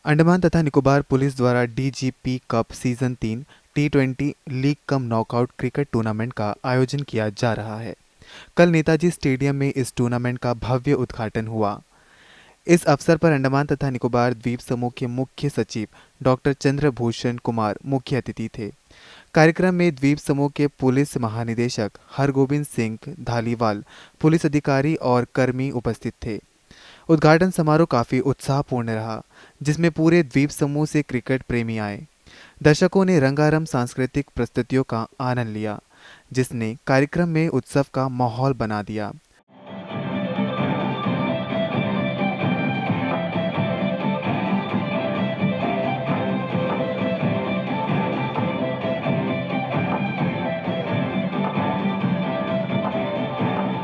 अंडमान तथा निकोबार पुलिस द्वारा DGP cup season 3 T20 league cum knockout cricket tournament का आयोजन किया जा रहा है। कल नेताजी स्टेडियम में इस टूर्नामेंट का भव्य उद्घाटन हुआ। इस अवसर पर अंडमान तथा निकोबार द्वीप समूह के मुख्य सचिव डॉक्टर चंद्रभूषण कुमार मुख्य अतिथि थे। कार्यक्रम में द्वीप समूह के पुलिस महानिदेशक हरगोविंद सिंह धालीवाल, पुलिस अधिकारी और कर्मी उपस्थित थे। उद्घाटन समारोह काफी उत्साहपूर्ण रहा, जिसमें पूरे द्वीप समूह से क्रिकेट प्रेमी आए। दर्शकों ने रंगारंग सांस्कृतिक प्रस्तुतियों का आनंद लिया, जिसने कार्यक्रम में उत्सव का माहौल बना दिया।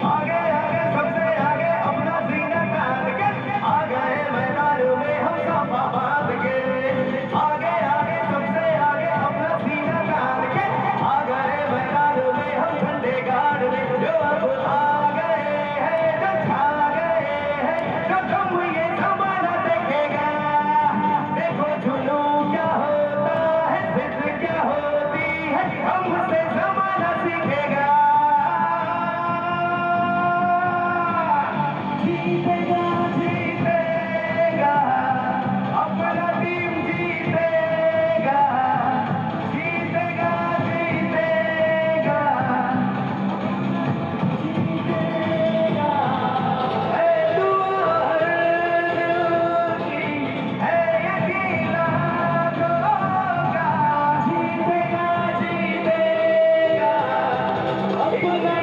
आगे आगे सबसे आगे अपना सीना तान के आ गए मैदान में हम साफा बांध के। आगे आगे सबसे आगे अपना सीना तान के आ गए मैदान में हम झंडे गाड़ने जो अब आ गए हैं, जो छा गए हैं, जो तुम ये जमाना देखेगा। देखो जुनू क्या होता है, जिद क्या होती है, हमसे जमाना सीखेगा। जीतेगा जीतेगा अपना टीम जीतेगा, जीतेगा जीतेगा जीतेगा। है दुआ हर दिल की, है यकीन होगा। जीतेगा जीतेगा अपना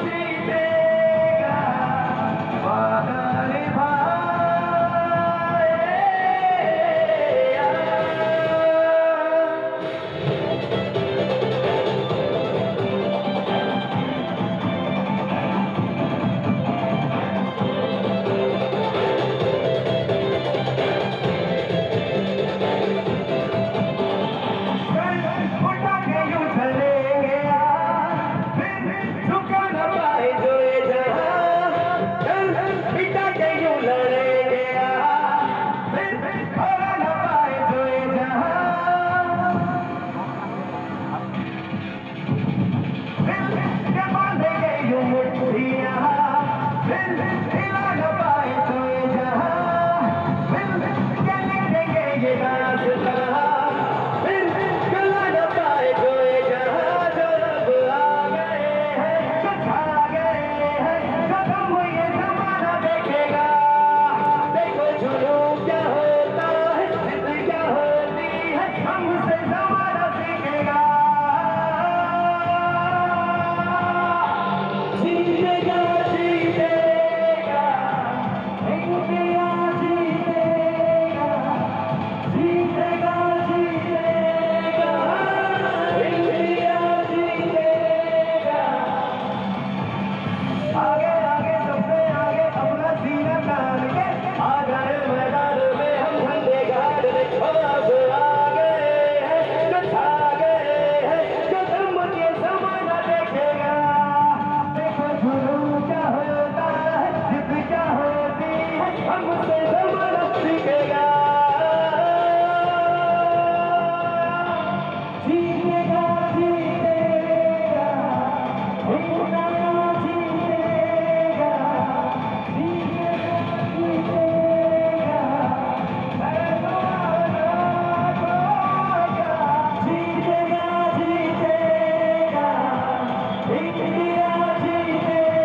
जीतेगा, वादा निभाएगा। उठा के यूं चलेंगे फिर झुका न पाए जो ये जहां। पिटा के यूं लड़ेंगे फिर हरा न पाए जो ये जहां। दिल के बांधेंगे यूं मुट्ठियां फिर हिला न पाए जो ये जहां। दिल के लिखेंगे ये दास्तां फिर गला न पाए जो ये जहां। जो रब आ गए हैं, जो छा गए हैं, जो तुम ये जमाना देखेगा। देखो जुनू क्या होता है, जिद क्या होती है, हमसे जमाना सीखेगा। जीतेगा जीतेगा इंडिया जीतेगा, जीतेगा जीतेगा इंडिया जीतेगा। आगे आगे सबसे आगे अपना सीना तान के आ गए मैदान में हम झंडे गाड़ने। अब आ गए हैं, जो छा गए हैं, जो तुम ये जमाना देखेगा। देखो जुनू क्या होता है, जिद क्या होती है, हमसे जमाना सीखेगा। जीतेगा जीतेगा इंडिया जीतेगा, जीतेगा जीतेगा है दुआ होगा। जीतेगा जीतेगा इंडिया जीतेगा,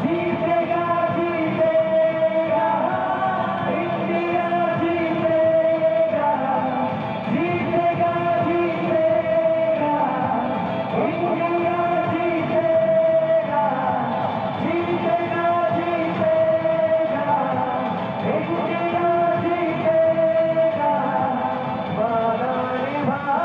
जीतेगा जीतेगा इंडिया जीतेगा, जीतेगा जीतेगा इंडिया जीतेगा, जीतेगा जीतेगा इंडिया जीतेगा, वादा निभाएगा।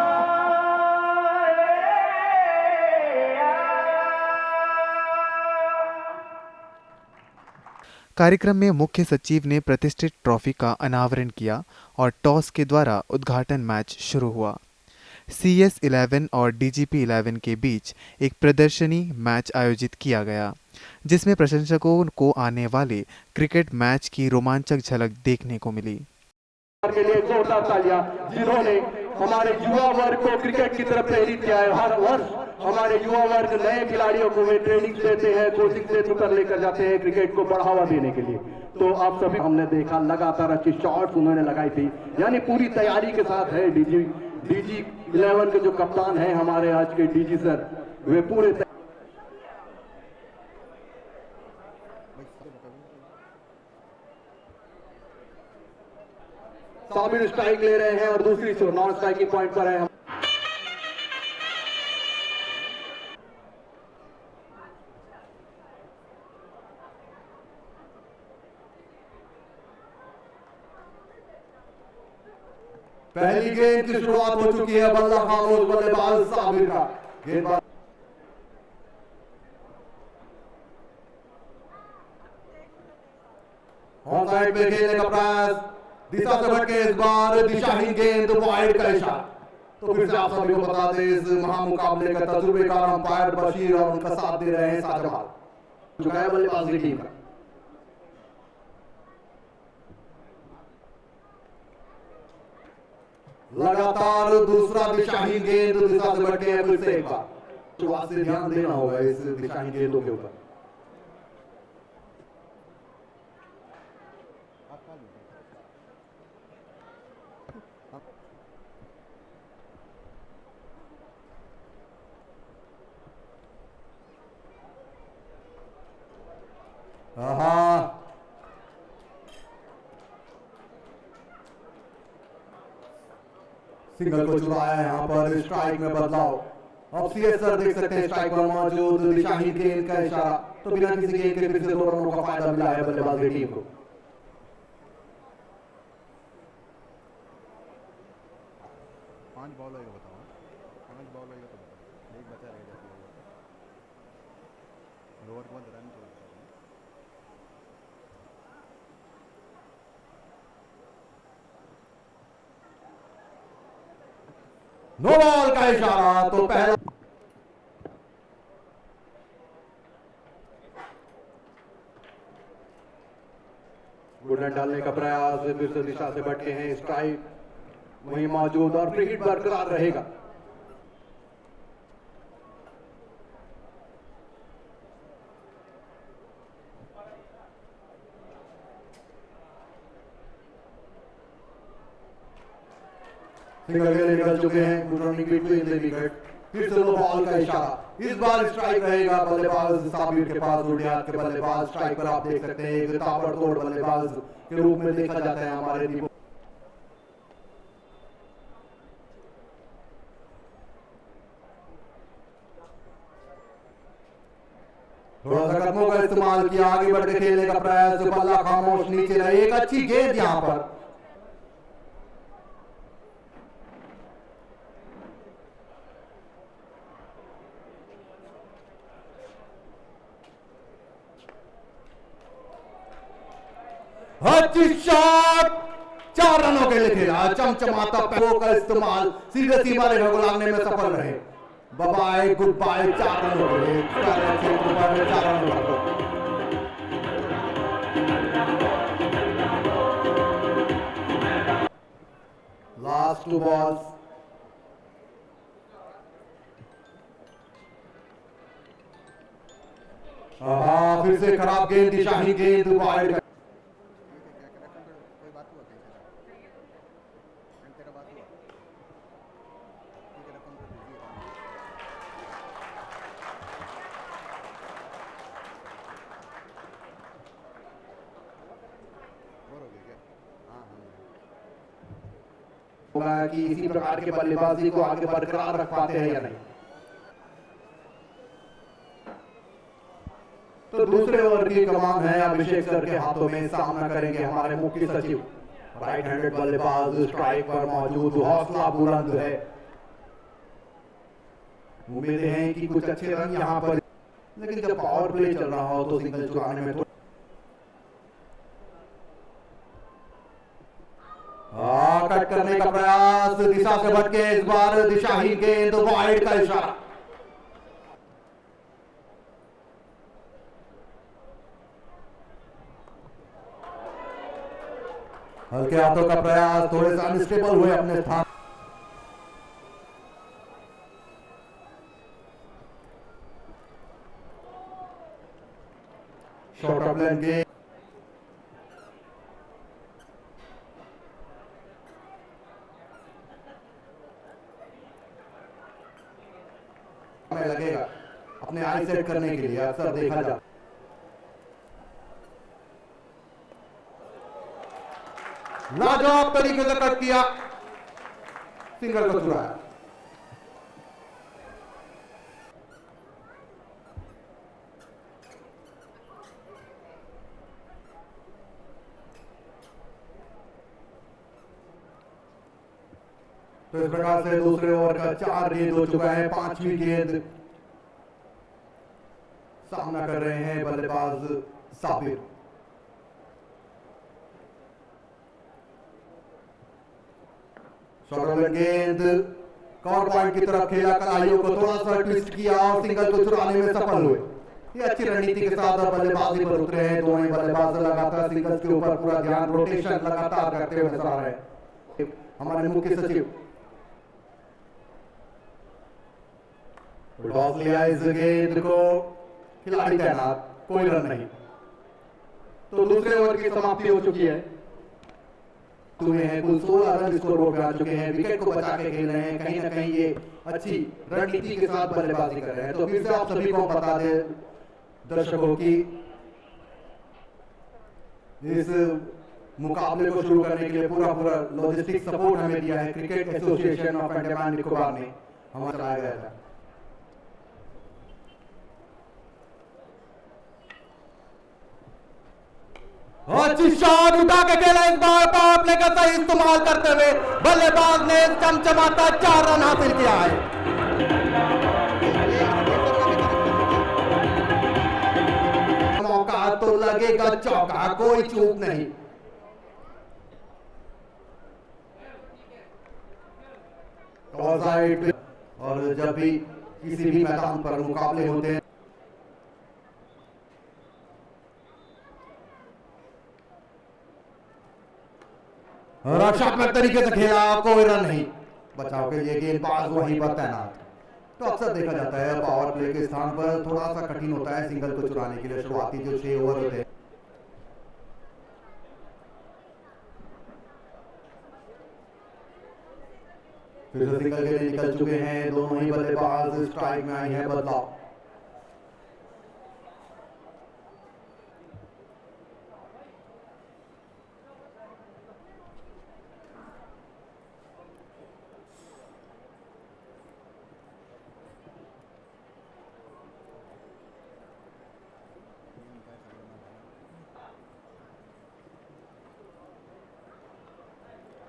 कार्यक्रम में मुख्य सचिव ने प्रतिष्ठित ट्रॉफी का अनावरण किया और टॉस के द्वारा उद्घाटन मैच शुरू हुआ। CS11 और DGP11 के बीच एक प्रदर्शनी मैच आयोजित किया गया, जिसमें प्रशंसकों को आने वाले क्रिकेट मैच की रोमांचक झलक देखने को मिली। के लिए जोरदार तालियां, जिन्होंने हमारे युवा वर्ग को क्रिकेट की तरफ प्रेरित किया है। हर वर्ष हमारे युवा वर्ग नए खिलाड़ियों को वे ट्रेनिंग देते हैं, कोचिंग सेंटर पर लेकर जाते हैं क्रिकेट को बढ़ावा देने के लिए। तो आप सभी हमने देखा लगातार अच्छी शॉट्स उन्होंने लगाई थी, यानी पूरी तैयारी के साथ है। डीजी 11 के जो कप्तान है हमारे आज के डीजी सर, वे पूरे साबिर स्ट्राइक ले रहे हैं और दूसरी नॉन स्ट्राइकिंग पॉइंट पर है। पहली गेंद की शुरुआत हो चुकी है, बल्ला खामोश बल्लेबाज साबिर का गेंदबाज ऑन साइड पे खेलने का प्रयास, दिशा से भटके इस बार दिशाहीन गेंद वाइड का इशारा। तो फिर से आप सभी को बता दें इस महामुकाबले का तजुर्बेकार अंपायर बशीर और उनका साथ दे रहे हैं साजमाल, चुका है बल्लेबाज की टीम का। लगातार दूसरा दिशाहीन गेंद दिशा से भटके है। फिर से एक बार शुरुआत से ध्यान देना होगा इस दिशाहीन गेंदों के ऊपर। सिंगल को चुराया है यहाँ पर, स्ट्राइक में बदलाव। अब सीएस सर देख सकते हैं स्ट्राइक पर मौजूद दिशाहीन गेंद का इशारा। तो बिना किसी गेंद के फिर से 2 रनों का फायदा मिला है बल्लेबाज की टीम को। पांच बॉल होगा, बताओ 5 बॉल होगा तो बताओ, एक बचा रहेगा लोअर बॉल रन तो नो बॉल का इशारा। तो पहला गुडन डालने का प्रयास, फिर से दिशा से भटके हैं, स्ट्राइक वहीं मौजूद और फ्री हिट बरकरार रहेगा। सिंगल के लिए निकल चुके हैं, good running between the wicket. फिर से नो बॉल का इशारा। इस बार स्ट्राइक रहेगा बल्लेबाज साबिर के पास। उड़ियात के बल्लेबाज स्ट्राइक पर आप देख सकते हैं, एक ताबड़तोड़ बल्लेबाज के रूप में देखा जाता है हमारे दीपक। थोड़ा सा कदमों का इस्तेमाल किया, आगे बढ़ के खेलने का प्रयास, बल्ला खामोश नीचे रहे। एक अच्छी गेंद यहां पर, अच्छी शॉट, 4 रनों के लिए खेला। चमचमाता पैरों का इस्तेमाल, सीधे सीमा रेखा को लांघने में सफल रहे। बाय गुड बाय, 4 रनों के लिए 4 रनों का। Last 2 balls. फिर से खराब गेंद, दिशाहीन गेंद वाइड। कोई बात हुआ कहीं तेरा बात हुआ, ठीक है रकम तो दीजिए। और हो गया क्या? हाँ होगा कि इसी प्रकार के बल्लेबाजी को आगे बरकरार रख पाते हैं या नहीं। तो दूसरे ओवर की कमान है अभिषेक सर के हाथों में। सामना करेंगे हमारे मुख्य सचिव। राइट हैंडेड बल्लेबाज स्ट्राइक पर मौजूद, हौसला बुलंद है। उम्मीदें हैं कि कुछ अच्छे रन यहां पर, लेकिन जब पावर प्ले चल रहा हो तो सिंगल चुराने में तो कट करने का प्रयास, दिशा से भटके इस बार दिशाहीन गेंद वाइड का इशारा। हल्के हाथों का प्रयास, थोड़े से अनस्टेबल हुए अपने स्थान। शॉर्ट ऑफ लेन गेंद लगेगा अपने आई सेट करने के लिए, अक्सर देखा जा। लाजवाब तरीके से कट किया, सिंगल को चुराया। तो इस प्रकार से दूसरे ओवर का 4 गेंद हो चुका है। 5वीं गेंद सामना कर रहे हैं बल्लेबाज साबिर। शॉर्ट गेंद कवर पॉइंट की तरफ खेला, कलाइयों को थोड़ा सा ट्विस्ट किया और सिंगल को चुराने में सफल हुए। ये अच्छी रणनीति के साथ बल्लेबाजी पर उतरे हैं दोनों ही बल्लेबाज। लगातार सिंगल्स के ऊपर पूरा ध्यान, रोटेशन लगातार करते हुए नजर आ रहे हैं हमारे मुख्य सचिव। टॉस लिया इस गेंद को, खिलाड़ी तैनात, कोई रन नहीं। तो दूसरे ओवर की समाप्ति हो चुकी है। तुम्हें है कुल 16 रन स्कोर बोर्ड पे आ चुके हैं। विकेट को बचा के खेल रहे हैं, कहीं ना कहीं ये अच्छी रणनीति के साथ बल्लेबाजी कर रहे हैं। तो फिर से आप सभी को बता दें दर्शकों की इस मुकाबले को शुरू करने के लिए पूरा लॉजिस्टिक सपोर्ट हमें दिया है cricket association of Andaman Nicobar ने हमारा चलाया गया था। अच्छी शॉट उठा के खेला इस बार, पावर प्ले का सही इस्तेमाल करते हुए बल्लेबाज ने चमचमाता 4 रन हासिल किया है। मौका तो लगेगा चौका, कोई चूक नहीं। और जब भी किसी भी मैदान पर मुकाबले होते हैं रक्षात्मक तरीके से खेला, कोई रन नहीं। बचाव के लिए गेंदबाज वहीं पर तैनात। तो अक्सर देखा जाता है पावर प्ले के स्थान पर थोड़ा सा कठिन होता है सिंगल को चुराने के लिए। शुरुआती जो 6 ओवर होते हैं फिर से सिंगल के लिए निकल चुके हैं दोनों ही बल्लेबाज। स्ट्राइक में आई है बदलाव।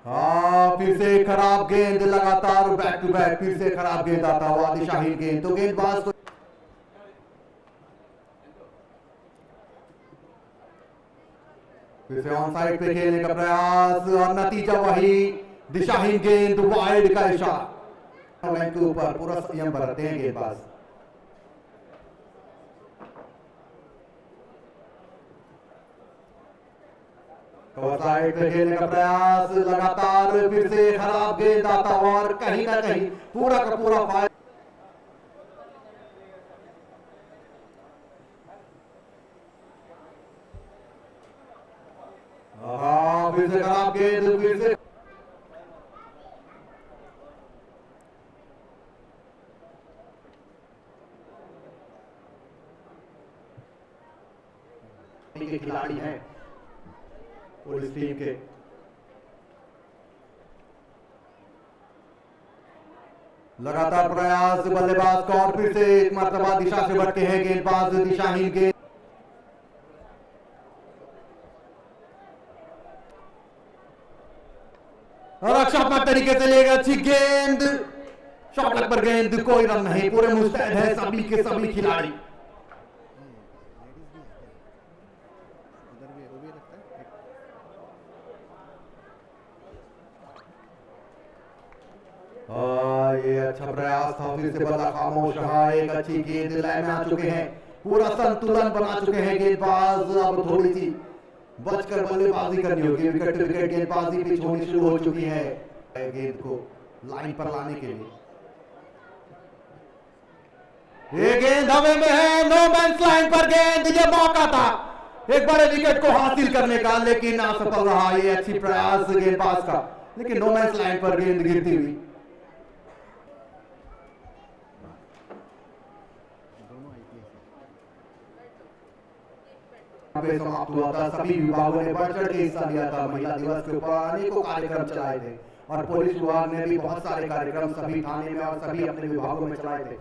हाँ, फिर से खराब गेंद, लगातार बैक टू बैक फिर से खराब गेंद आता हुआ दिशाहीन गेंद। तो गेंदबाज को फिर से ऑन साइड पे खेलने का प्रयास और नतीजा वही, दिशाहीन गेंद, वाइड का इशारा। लाइन के ऊपर पूरा संयम बरतते हैं गेंदबाज। कवर साइड पे खेलने का प्रयास, लगातार फिर से खराब गेंद आता और कहीं ना कहीं पूरा का पूरा फायर। हाँ, फिर से खराब गेंद, फिर से के खिलाड़ी हैं पुलिस टीम के। लगातार प्रयास बल्लेबाज का और फिर से एक मर्तबा दिशा से भटके हैं गेंदबाज दिशाहीन गेंद। रक्षात्मक तरीके से लेगा अच्छी गेंद, शॉट पर गेंद, कोई रन नहीं। पूरे मुस्तैद है सभी के सभी खिलाड़ी। उधर भी वो भी लगता है ये अच्छा प्रयास था, फिर से बल्ला खामोश रहा। एक अच्छी गेंद लाइन में आ चुके हैं, पूरा संतुलन बना चुके हैं गेंदबाज। अब थोड़ी सी बचकर बल्लेबाजी करनी होगी। विकेट टू विकेट गेंदबाजी पिच होनी शुरू हो चुकी है गेंद को लाइन पर लाने के लिए। ये गेंद हवे में है, नो मैंस लाइन पर गेंद। ये मौका था एक बड़े विकेट को हासिल करने का, लेकिन असफल रहा ये अच्छी प्रयास गेंदबाज का, लेकिन नो मैंस लाइन पर गेंद गिरती हुई। समाप्त हुआ था। सभी विभागों ने बढ़ चढ़ के हिस्सा लिया था। महिला दिवस के ऊपर अनेकों कार्यक्रम चलाए थे और पुलिस विभाग ने भी बहुत सारे कार्यक्रम सभी थाने में और सभी अपने विभागों में चलाए थे।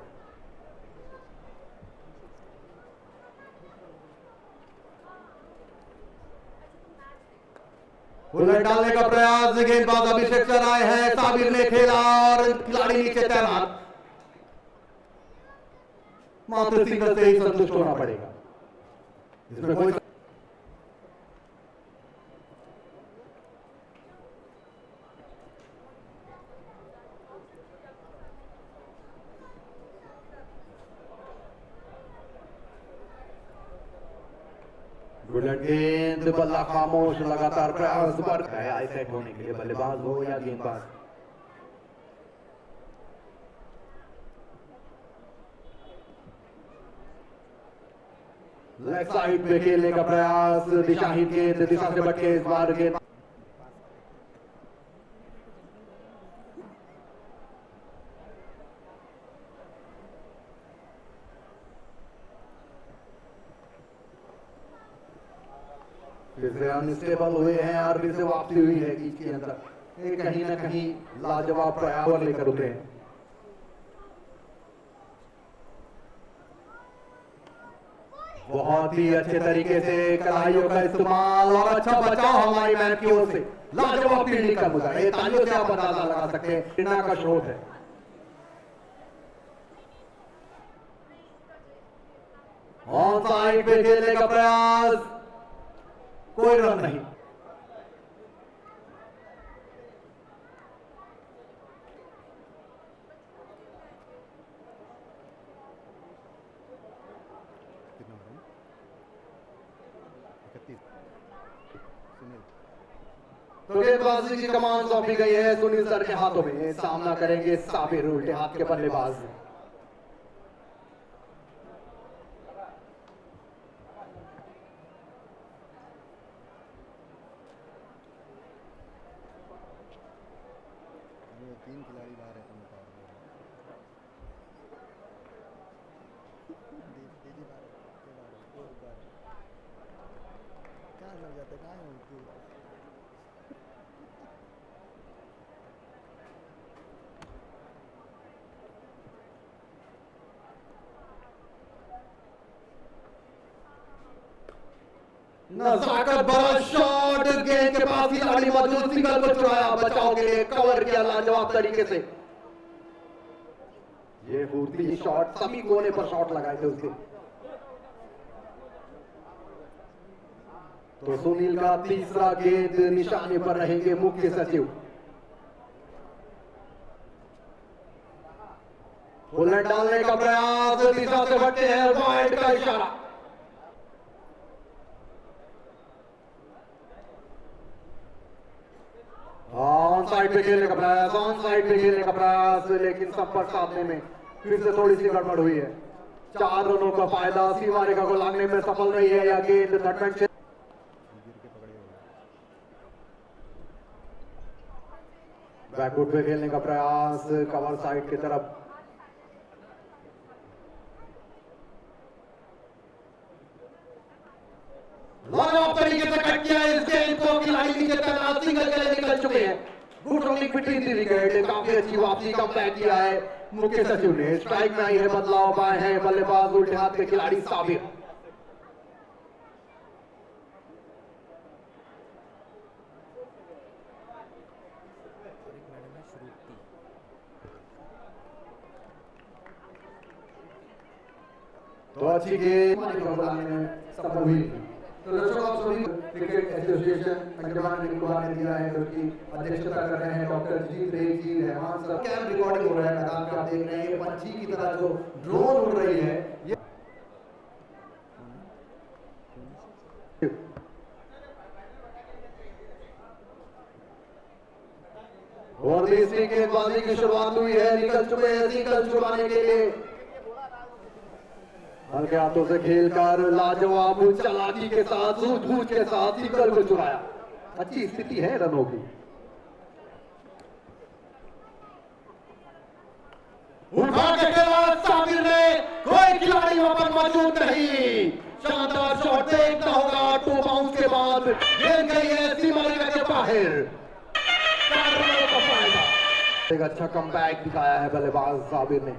उलट डालने का प्रयास, गेंदबाज अभिषेक सर आए हैं, साबिर ने खेला और खिलाड़ी नीचे तैनात। मात्र सिंगल से ही संतुष्ट होना पड़ेगा, इसमें कोई बुलेट गेंद, बल्ला खामोश, लगातार प्रयास बढ़ गया सेट होने के लिए, बल्लेबाज हो या गेंदबाज। लेफ्ट साइड पे खेलने का प्रयास, दिशाहीन गेंद, दिशा से भटके इस बार गेंद। फिर से अनस्टेबल हुए हैं और फिर से वापसी हुई है बीच के अंदर। ये कहीं ना कहीं लाजवाब प्रयास लेकर उतरे हैं। बहुत ही अच्छे तरीके से कलाइयों का इस्तेमाल और अच्छा बचाव हमारी मैन की ओर से। लाजवाब फील्डिंग का मुद्दा, ये तालियों से आप अंदाजा लगा सकते हैं प्रेरणा का स्रोत है। ऑन साइड पे खेलने का प्रयास, कोई रन नहीं। तो गेंदबाजी की कमान सौंपी गई है सुनील सर के हाथों में। सामना करेंगे साबिर, उल्टे हाथ के बल्लेबाज। तीन खिलाड़ी बाहर है तो मुकाबले क्या लग जाता है, कहाँ है उनकी। नजाकत बड़ा शॉट, गेंद के पास खिलाड़ी मौजूद, सिंगल को चुराया, बचाव के लिए कवर किया लाजवाब तरीके से। ये फुर्ती शॉट, सभी कोने पर शॉट लगाए थे उसके। तो सुनील का तीसरा गेंद निशाने पर रहेंगे मुख्य सचिव। बुलेट डालने का प्रयास, दिशा से भटके हैं, वाइड का इशारा। ऑन साइड पे खेलने का प्रयास, ऑन साइड पे खेलने का प्रयास, लेकिन संपर्क साधने में फिर से थोड़ी सी गड़बड़ हुई है। 4 रनों का फायदा, सीमा रेखा को लांघने में सफल नहीं है या गेंद थर्ड से बैकवुड पे खेलने का प्रयास, कवर साइड की तरफ। लाजवाब तरीके से कट किया इस गेंद को, खिलाड़ी नीचे तैनात, सिंगल के लिए निकल चुके हैं। Good running between the wicket, काफी अच्छी वापसी का बैक किया है मुख्य सचिव ने। स्ट्राइक में आई है, बदलाव पाए हैं बल्लेबाज उल्टे हाथ के खिलाड़ी साबिर। तो अच्छी गेंद में सफल हुई। तो दर्शकों आप सभी क्रिकेट एसोसिएशन अंडमान निकोबार ने दिया है, जो कि अध्यक्षता कर रहे हैं डॉक्टर जीत रेख जी रहमान सर। कैम रिकॉर्डिंग हो रहा है मैदान पे, आप देख रहे हैं ये पंछी की तरह जो ड्रोन उड़ रही है ये और तीसरी गेंदबाजी की शुरुआत हुई है, निकल चुके हैं सिंगल चुराने के लिए। हल्के हाथों से खेलकर लाजवाब चालाकी के साथ सूझबूझ के साथ सिंगल को चुराया। अच्छी स्थिति है रनों की। उठा के खेला साबिर ने, कोई खिलाड़ी वहां पर मौजूद नहीं। शानदार शॉट देखना होगा। 2 बाउंस के बाद गेंद गई है सीमा रेखा के बाहर। 4 रनों का फायदा। एक अच्छा कमबैक दिखाया है बल्लेबाज साबिर ने।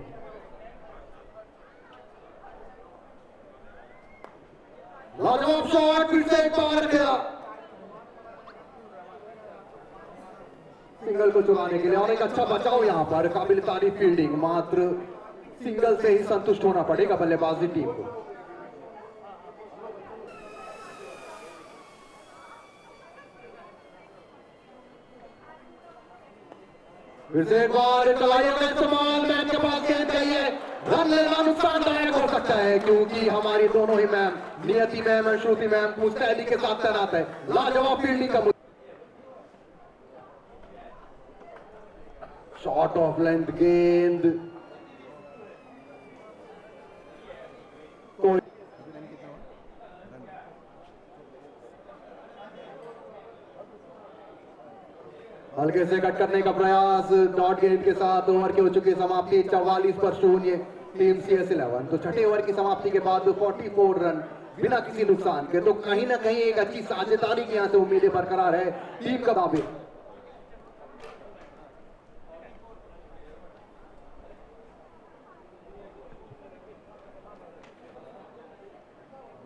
लाजवाब शॉट फिर से एक बार खेला सिंगल को चुराने के लिए, और एक अच्छा बचाव यहां पर। काबिल तारीफ फील्डिंग, मात्र सिंगल से ही संतुष्ट होना पड़ेगा बल्लेबाजी टीम को। फिर से एक बार कलाइयों का इस्तेमाल, मैच के पास गेंद गई है। रन लेना नुकसानदायक हो सकता है, क्योंकि हमारी दोनों ही मैम, नियति मैम और श्रुति मैम मुस्तैदी के साथ तैनात है। लाजवाब फील्डिंग का शॉट ऑफ लेंथ गेंद कोई रन कितना हुआ? रन हल्के से कट करने का प्रयास, डॉट गेंद के साथ ओवर की हो चुकी समाप्ति 44/0 टीम CS11। तो छठे ओवर की समाप्ति के बाद 44 रन बिना किसी नुकसान के। तो कहीं ना कहीं एक अच्छी साझेदारी की यहां से उम्मीदें बरकरार है टीम का दावे।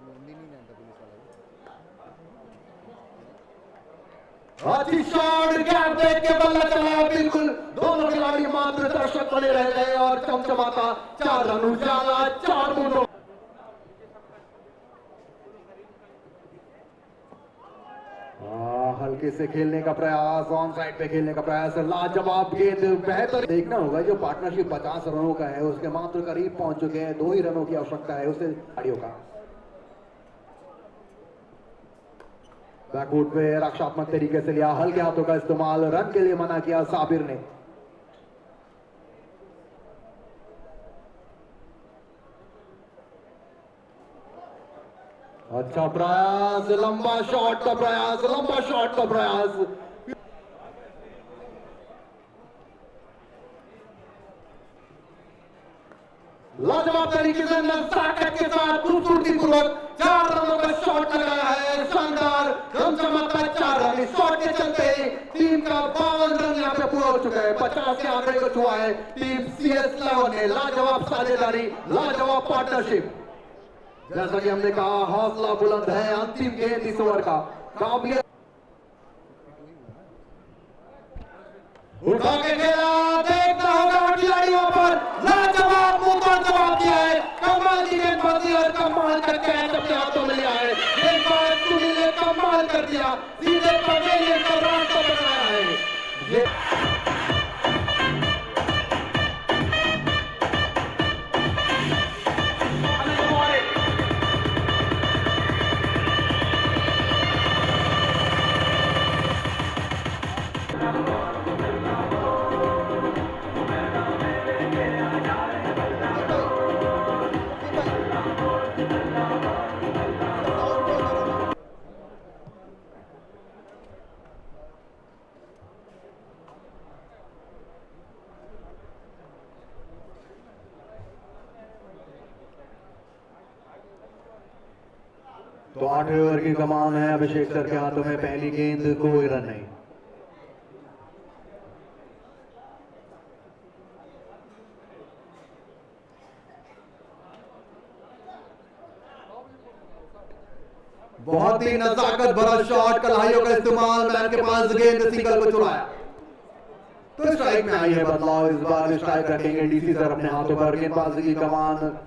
हिंदी नहीं जानता पुलिस वाला। अच्छी शॉट, गैप देख के बल्ला चलाया बिल्कुल। दोनों खिलाड़ी मात्र दर्शक बने रह गए और चमचमाता 4 रन उजाला 4 बूंदों। हल्के से खेलने का प्रयास, ऑन साइड पे खेलने का प्रयास, लाजवाब गेंद। बेहतर देखना होगा जो पार्टनरशिप 50 रनों का है उसके मात्र करीब पहुंच चुके हैं। 2 ही रनों की आवश्यकता है उसे खिलाड़ियों का। बैकवुड पे रक्षात्मक तरीके से लिया, हल्के हाथों का इस्तेमाल, रन के लिए मना किया साबिर ने। अच्छा प्रयास, लंबा शॉट का प्रयास, लंबा शॉट का प्रयास। लाजवाब तरीके से नज़ाकत के साथ खूबसूरती पूर्वक 4 रनों का शॉट लगाया है। शानदार चमचमाता 4 रन। इस शॉट के चलते टीम का 52 रन यहाँ पे पूरा हो चुका है। 50 के आंकड़े को छुआ है टीम CS11 ने। लाजवाब साझेदारी, लाजवाब पार्टनरशिप। जैसा कि हमने कहा हौसला बुलंद है। अंतिम गेंद इस ओवर का काबिलियत उठा के खेला, देखना होगा खिलाड़ियों पर। लाजवाब मुंहतोड़ जवाब दिया है। कमाल की गेंदबाजी और कमाल का कैच अपने हाथों में लिया है। गेंदबाज सुनील ने कमाल कर दिया, सीधे पवेलियन का रास्ता बनाया है। ये तो 8वें ओवर की कमान है अभिषेक सर के हाथों में। पहली गेंद, कोई रन नहीं। बहुत ही नजाकत भरा शॉट, कलाइयों का इस्तेमाल, मैन के पास गेंद, सिंगल को चुराया। तो स्ट्राइक में आई है बदलाव। इस बार स्ट्राइक रखेंगे डीसी सर अपने हाथों पर। गेंदबाजी की कमान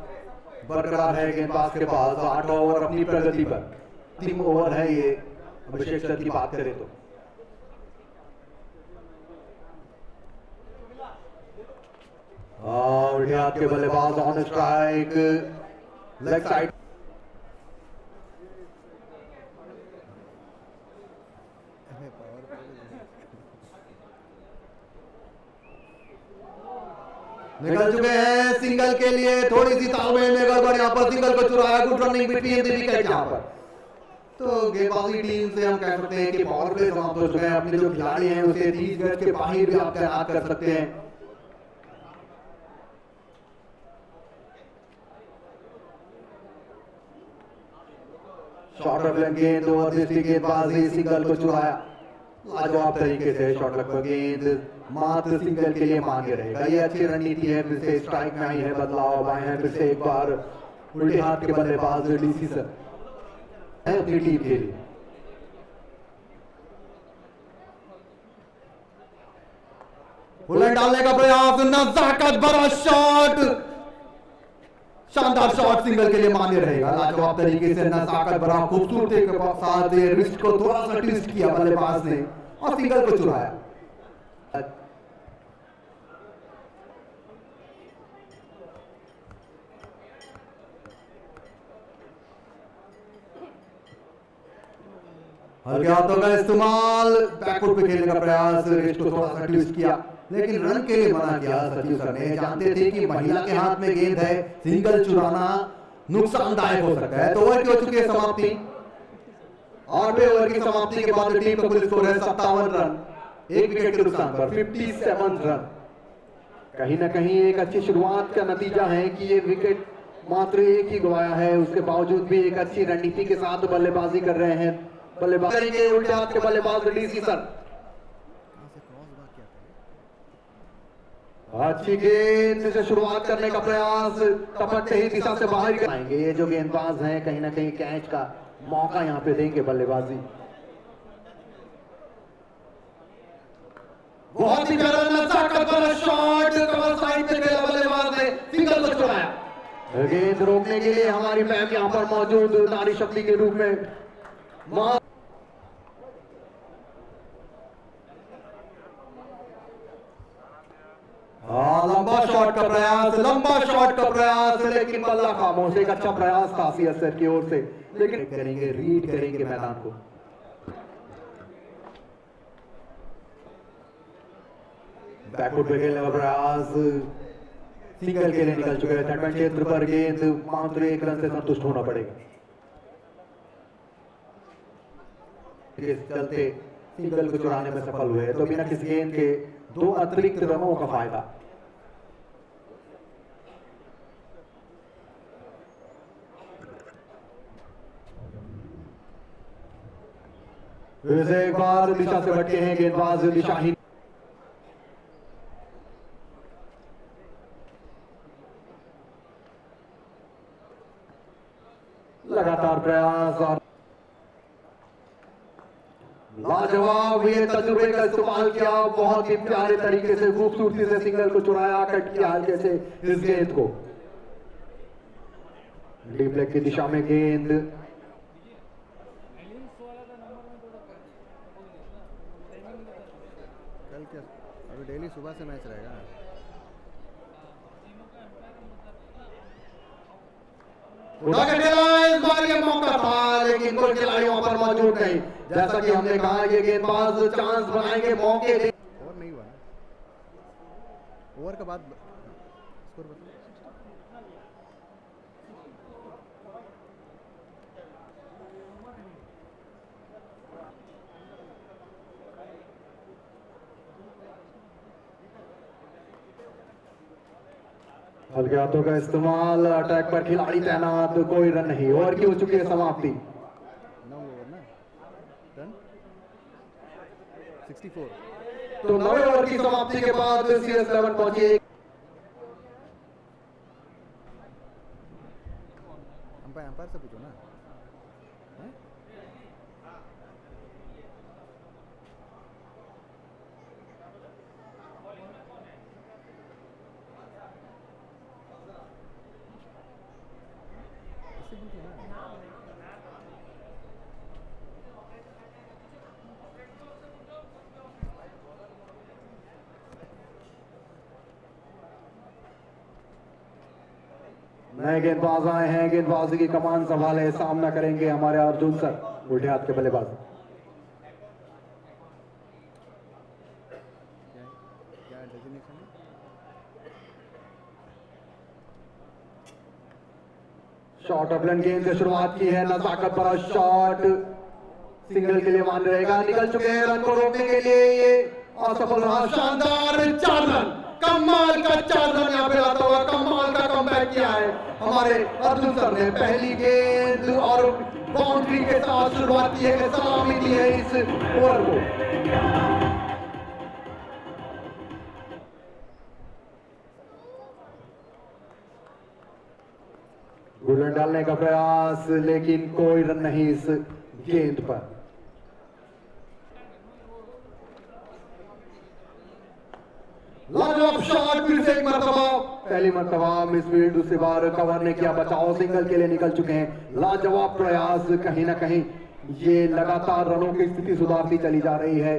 बरकरार है गेंदबाज के पास। 8 ओवर अपनी प्रगति पर। 3 ओवर है ये अभिषेक सर की बात करें तो। उल्टे हाथ के बल्लेबाज on strike, leg side. Power निकल चुके हैं सिंगल के लिए, थोड़ी सी तालमेल में गड़बड़, यहाँ पर सिंगल को चुराया, good running between the wicket यहाँ पर। तो गेंदबाजी टीम से हम कह सकते हैं कि पावर प्ले समाप्त हो चुका है। अपने जो खिलाड़ी हैं उसे 30 गज के बाहर भी आप तैनात कर सकते हैं। शॉर्ट ऑफ गेंद, ओवर दृष्टि गेंदबाजी, सिंगल को चुराया, लाजवाब तरीके से शॉट लगभग गेंद मात्र सिंगल के लिए मान्य रहेगा। ये अच्छी रणनीति है, फिर से स्ट्राइक में आई है, बदलाव आए हैं, फिर से एक बार उल्टे हाथ के बल्लेबाज डीसी सर है अपनी टीम के लिए। बुलेट डालने का प्रयास, नजाकत भरा शॉट, शानदार शॉट सिंगल के लिए मान्य रहेगा। लाजवाब तरीके से नजाकत भरा खूबसूरती के साथ रिस्ट को थोड़ा सा ट्विस्ट किया बल्लेबाज ने और सिंगल को चुराया। हल्के हाथों का इस्तेमाल, बैकफुट पे खेलने का प्रयास, रिस्ट को थोड़ा सा ट्विस्ट किया, लेकिन रन के लिए मना किया सचिव सर ने। जानते थे कि महिला के हाथ में गेंद है, सिंगल चुराना नुकसानदायक हो सकता है। तो ओवर की हो चुकी है समाप्ति। 8वें ओवर की समाप्ति के बाद टीम का कुल स्कोर है 57 रन, एक विकेट के नुकसान पर 57 रन। कहीं ना कहीं एक अच्छी शुरुआत का नतीजा है कि ये विकेट मात्र एक ही गवाया है, उसके बावजूद भी एक अच्छी रणनीति के साथ बल्लेबाजी कर रहे हैं। बल्लेबाजी करेंगे उल्टे हाथ के बल्लेबाज डीसी सर। अच्छी गेंद से शुरुआत करने का प्रयास, टपकते ही दिशा से बाहर कराएंगे। ये जो गेंदबाज हैं कहीं ना कहीं कैच का मौका यहाँ पे देंगे बल्लेबाजी। बहुत ही प्यारा नजाकत भरा शॉट, कवर साइड पे खेला बल्लेबाज ने, सिंगल को चुराया। गेंद रोकने के लिए हमारी मैम यहाँ पर मौजूद नारी शक्ति के रूप में लंबा शॉट का प्रयास, लंबा शॉट का प्रयास, लेकिन बल्ला खामोश। एक अच्छा प्रयास था सीएस सर की ओर से, लेकिन करेंगे, रीड करेंगे मैदान को। बैकफुट पे खेलने का प्रयास, सिंगल के लिए निकल चुके हैं। थर्ड क्षेत्र पर गेंद मात्र 1 रन से संतुष्ट होना पड़ेगा। चलते सिंगल को चुराने में सफल हुए, तो बिना किसी गेंद के 2 अतिरिक्त रनों का फायदा। फिर से एक बार दिशा से भटके हैं गेंदबाज दिशाहीन। लगातार प्रयास और लाजवाब ये तजुर्बे का इस्तेमाल किया, बहुत ही प्यारे तरीके से खूबसूरती से सिंगल को चुराया, कट किया हल्के से इस गेंद को। डीप लेग की दिशा में गेंद, कल क्या अभी डेली सुबह से मैच रहेगा। उठा के खेला, इस बार ये मौका था, लेकिन कोई खिलाड़ी वहां पर मौजूद नहीं। जैसा कि हमने कहा ये गेंदबाज चांस बनाएंगे, मौके दे। ओवर नहीं हुआ ना, ओवर के बाद स्कोर बताओ। हल्के हाथों का इस्तेमाल, अटैक पर खिलाड़ी तैनात, कोई रन नहीं। ओवर की हो चुकी है समाप्ति। 9 ओवर ना, रन 64। तो 9वें ओवर की समाप्ति के बाद सीएस 11 पहुंची। अंपायर से पूछो ना। हैं? इससे पूछो ना। नए गेंदबाज आए हैं, गेंदबाजी की कमान संभाले, सामना करेंगे हमारे अर्जुन सर, उल्टे हाथ के बल्लेबाज। क्या डेजिग्नेशन है? शॉट ऑफ लेंथ गेंद से शुरुआत की है, नजाकत भरा शॉट सिंगल के लिए मान रहेगा, निकल चुके हैं रन को रोकने के लिए, ये असफल रहा। शानदार 4 रन, कमाल का 4 रन यहाँ पे लाता हुआ कमाल का कमबैक किया है हमारे अर्जुन सर ने। पहली गेंद और बाउंड्री के साथ शुरुआत की है, सलामी दी है इस ओवर को। गुलन डालने का प्रयास, लेकिन कोई रन नहीं इस गेंद पर। लाजवाब शॉट फिर से एक मरतबा, पहली मरतबा मिस फील्ड, दूसरी बार कवर ने किया बचाव, सिंगल के लिए निकल चुके हैं। लाजवाब प्रयास, कहीं ना कहीं ये लगातार रनों की स्थिति सुधारती चली जा रही है।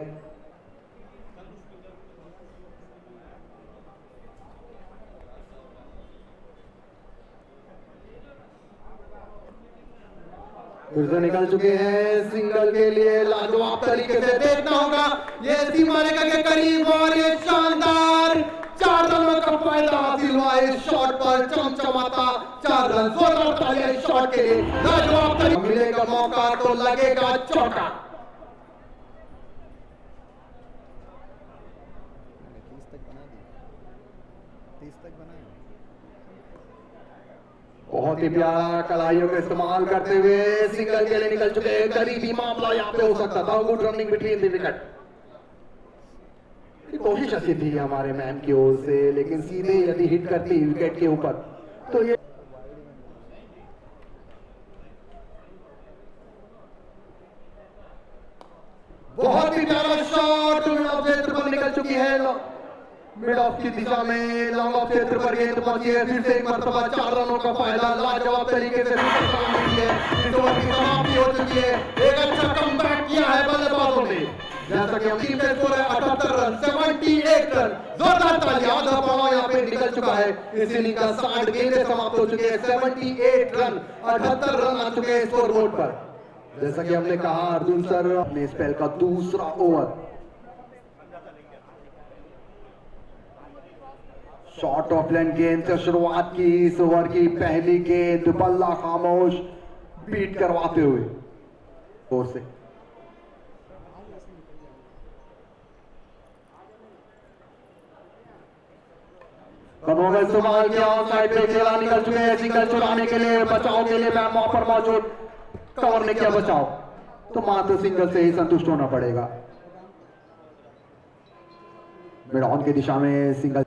फिर से निकल चुके हैं सिंगल के लिए, लाजवाब तरीके से देखना होगा ये सीमा रेखा के करीब, और ये शानदार 4 रनों का फायदा हासिल हुआ इस शॉट पर, चमचमाता 4 रन। जोरदार तालियां इस शॉट के लिए, लाजवाब तरीके, मिलेगा मौका तो लगेगा चौका। 30 तक बना दी, 30 तक बनाए। बहुत ही प्यारा कलाइयों का इस्तेमाल करते हुए सिंगल के लिए निकल चुके हैं। करीबी मामला यहाँ पे हो सकता था, good running between the wicket. कोशिश अच्छी थी हमारे मैन की ओर से, लेकिन सीधे यदि हिट करती विकेट के ऊपर तो ये बहुत ही प्यारा शॉट मिड ऑफ क्षेत्र पर निकल चुकी है, मिड ऑफ की दिशा में लॉन्ग ऑफ क्षेत्र पर गेंद पहुंची है। फिर से एक मरतबा 4 रनों का फायदा, लाजवाब तरीके से इस ओवर की समाप्ति हो चुकी है। एक अच्छा कमबैक किया है बल्लेबाजों ने, जैसा कि हम टीम का स्कोर है 78 रन, 78 रन। जोरदार तालियां, आधा पाव यहाँ पे निकल चुका है इस इनिंग का, 60 गेंदें समाप्त हो चुकी है, 78 रन, 78 रन आ चुके हैं स्कोर बोर्ड पर। जैसा कि हमने कहा अर्जुन सर अपने स्पेल का दूसरा ओवर, शॉट ऑफ लेंथ गेंद से शुरुआत की इस ओवर की पहली गेंद, बल्ला खामोश बीट करवाते हुए ओर से। कदमों का इस्तेमाल किया, ऑन साइड पे खेला, निकल चुके हैं सिंगल चुराने के लिए, बचाव के लिए मैन पर मौजूद, कवर ने किया बचाव, तो मात्र सिंगल से ही संतुष्ट होना पड़ेगा। मिड ऑन की दिशा में सिंगल,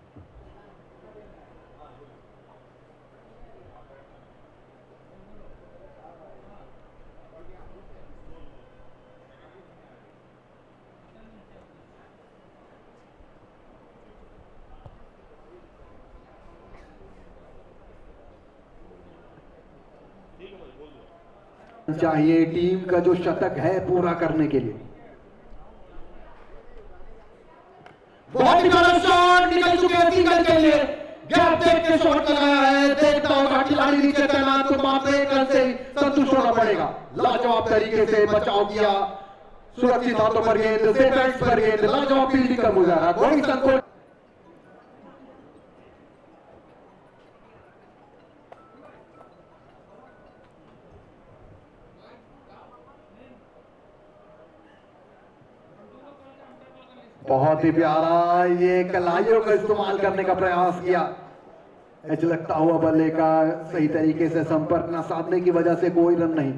चाहिए टीम का जो शतक है पूरा करने के लिए। बहुत ही प्यारा शॉट, निकल चुके हैं सिंगल के लिए, गैप देख के शॉट लगाया है, देखता होगा खिलाड़ी नीचे तैनात, तो मात्र 1 रन से संतुष्ट होना पड़ेगा। लाजवाब तरीके से बचाव किया, सुरक्षित हाथों पर गेंद, सेफ हैंड्स पर गेंद, लाजवाब फील्डिंग का मुजाहरा, कोई संकोच। बहुत ही प्यारा ये कलाइयों का इस्तेमाल करने का प्रयास किया, एच लगता हुआ बल्ले का सही तरीके से संपर्क न साधने की वजह से कोई रन नहीं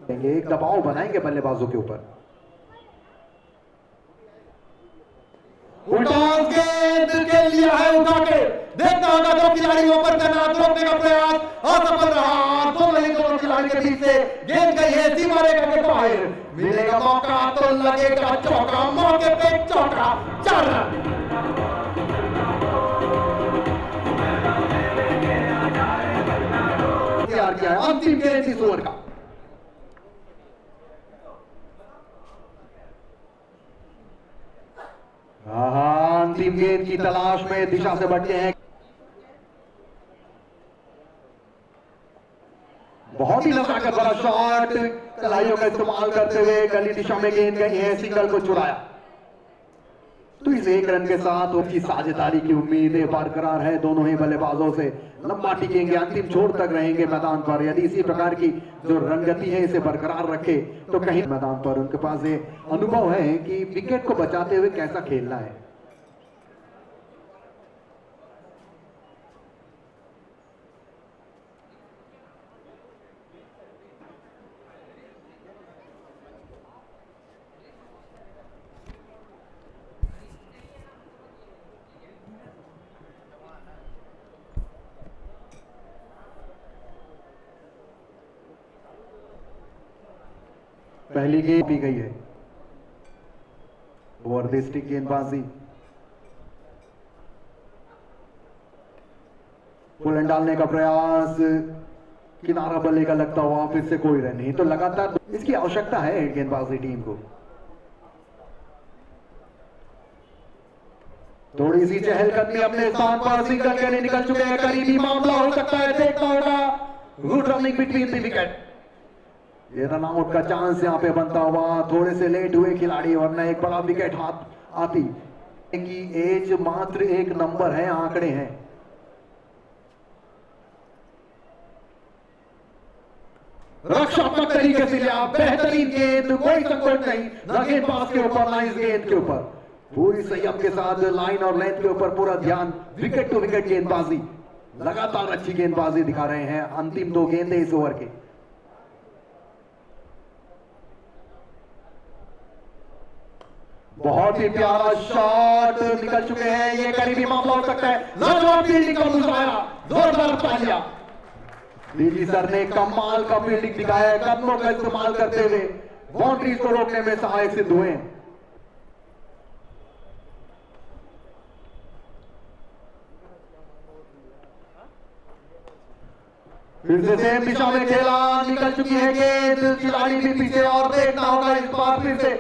देंगे, एक दबाव बनाएंगे बल्लेबाजों के ऊपर। उल्टा गेंद के लिया है उठा के, देखना होगा दो खिलाड़ियों पर तैनात, रोकने का प्रयास असफल रहा, दोनों खिलाड़ी के बीच से गेंद गई है सीमा रेखा के बाहर, मिलेगा मौका तो लगेगा चौका, मौके पे चौका, 4 रन। तैयार किया है अंतिम गेंद इस ओवर का। अंतिम गेंद की तलाश में दिशा से बढ़ते हैं, बहुत ही नजाकत वाला शॉट, कलाइयों का इस्तेमाल करते हुए गली दिशा में गेंद गई है, सिंगल को चुराया, तो इस एक रन के साथ उनकी साझेदारी की उम्मीदें बरकरार है। दोनों ही बल्लेबाजों से लंबा टिकेंगे, अंतिम छोर तक रहेंगे मैदान पर। यदि इसी प्रकार की जो रनगति है इसे बरकरार रखे तो कहीं मैदान पर उनके पास ये अनुभव है कि विकेट को बचाते हुए कैसा खेलना है। पहली गेंद पी गई है, ओवर द स्टिक गेंदबाजी। पुलन डालने का प्रयास, किनारा बल्ले का लगता हुआ, फिर से कोई रन नहीं। तो लगातार इसकी आवश्यकता है गेंदबाजी टीम को। थोड़ी सी चहलकदमी अपने स्थान पर, सिंगल के लिए निकल चुके हैं। करीबी मामला हो सकता है, देखना होगा। Good running between the wicket. ये रन आउट का चांस यहां पे बनता हुआ। थोड़े से लेट हुए खिलाड़ी, वरना एक बड़ा विकेट हाथ आती की एज मात्र 1 नंबर है, आंकड़े हैं। रक्षात्मक तरीके से लिया, बेहतरीन गेंद, कोई संकोच नहीं, ना गेंदबाज के ऊपर ना इस गेंद के ऊपर। पूरी संयम के साथ लाइन और लेंथ के ऊपर पूरा ध्यान, विकेट टू विकेट गेंदबाजी। लगातार अच्छी गेंदबाजी दिखा रहे हैं। अंतिम 2 गेंदें इस ओवर के। बहुत ही प्यारा शॉट निकल चुके हैं। ये करीबी मामला हो सकता है। लाजवाब फील्डिंग का मुजाहरा, जोरदार तालियां। डीजी सर ने कमाल का फील्डिंग दिखाया है, कदमों का इस्तेमाल करते हुए बाउंड्रीज को रोकने में सहायक सिद्ध हुए। फिर से सेम दिशा में खेला, निकल चुकी है गेंद, खिलाड़ी भी पीछे, और देखना होगा इस बार फिर से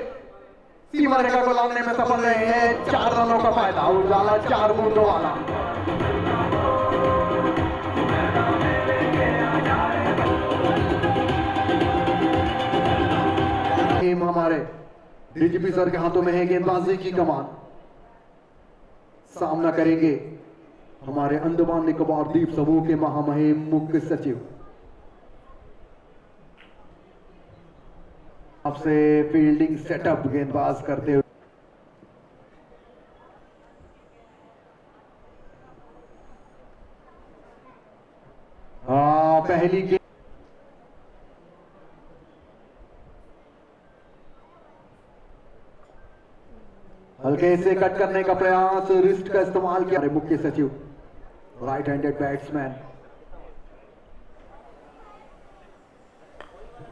सीमा रेखा को लाने में सफल रहे हैं। 4 रनों का फायदा, उजाला 4 बूंदों वाला। टीम हमारे डीजीपी सर के हाथों में है गेंदबाजी की कमान। सामना करेंगे हमारे अंडमान निकोबार द्वीप समूह के महामहिम मुख्य सचिव। आपसे फील्डिंग सेटअप गेंदबाज करते हुए पहली गेंद हल्के से कट करने का प्रयास, रिस्ट का इस्तेमाल किया मुख्य सचिव। राइट हैंडेड बैट्समैन,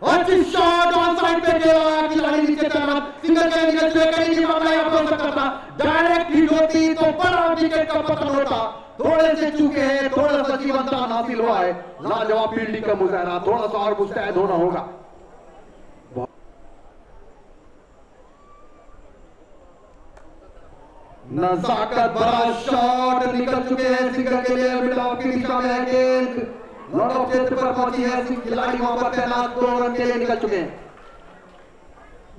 अच्छी शॉट ऑन साइड पे गया, खिलाड़ी नीचे तैनात, सिंगल के निकल चुके, कहीं भी मामला यहां हो सकता था। डायरेक्ट हिट होती तो बड़ा विकेट का पतन होता। थोड़े से चूके हैं, थोड़ा सा जीवनदान हासिल हुआ है। लाजवाब फील्डिंग का मुजाहरा, थोड़ा सा और मुस्तैद होना होगा। नजाकत भरा शॉट निकल चुके हैं, सिंगल के लिए मिड ऑफ की दिशा में गेंद लॉट ऑफ क्षेत्र पर पहुंची है। खिलाड़ी वहां पर तैनात 2 रन के लिए निकल चुके हैं।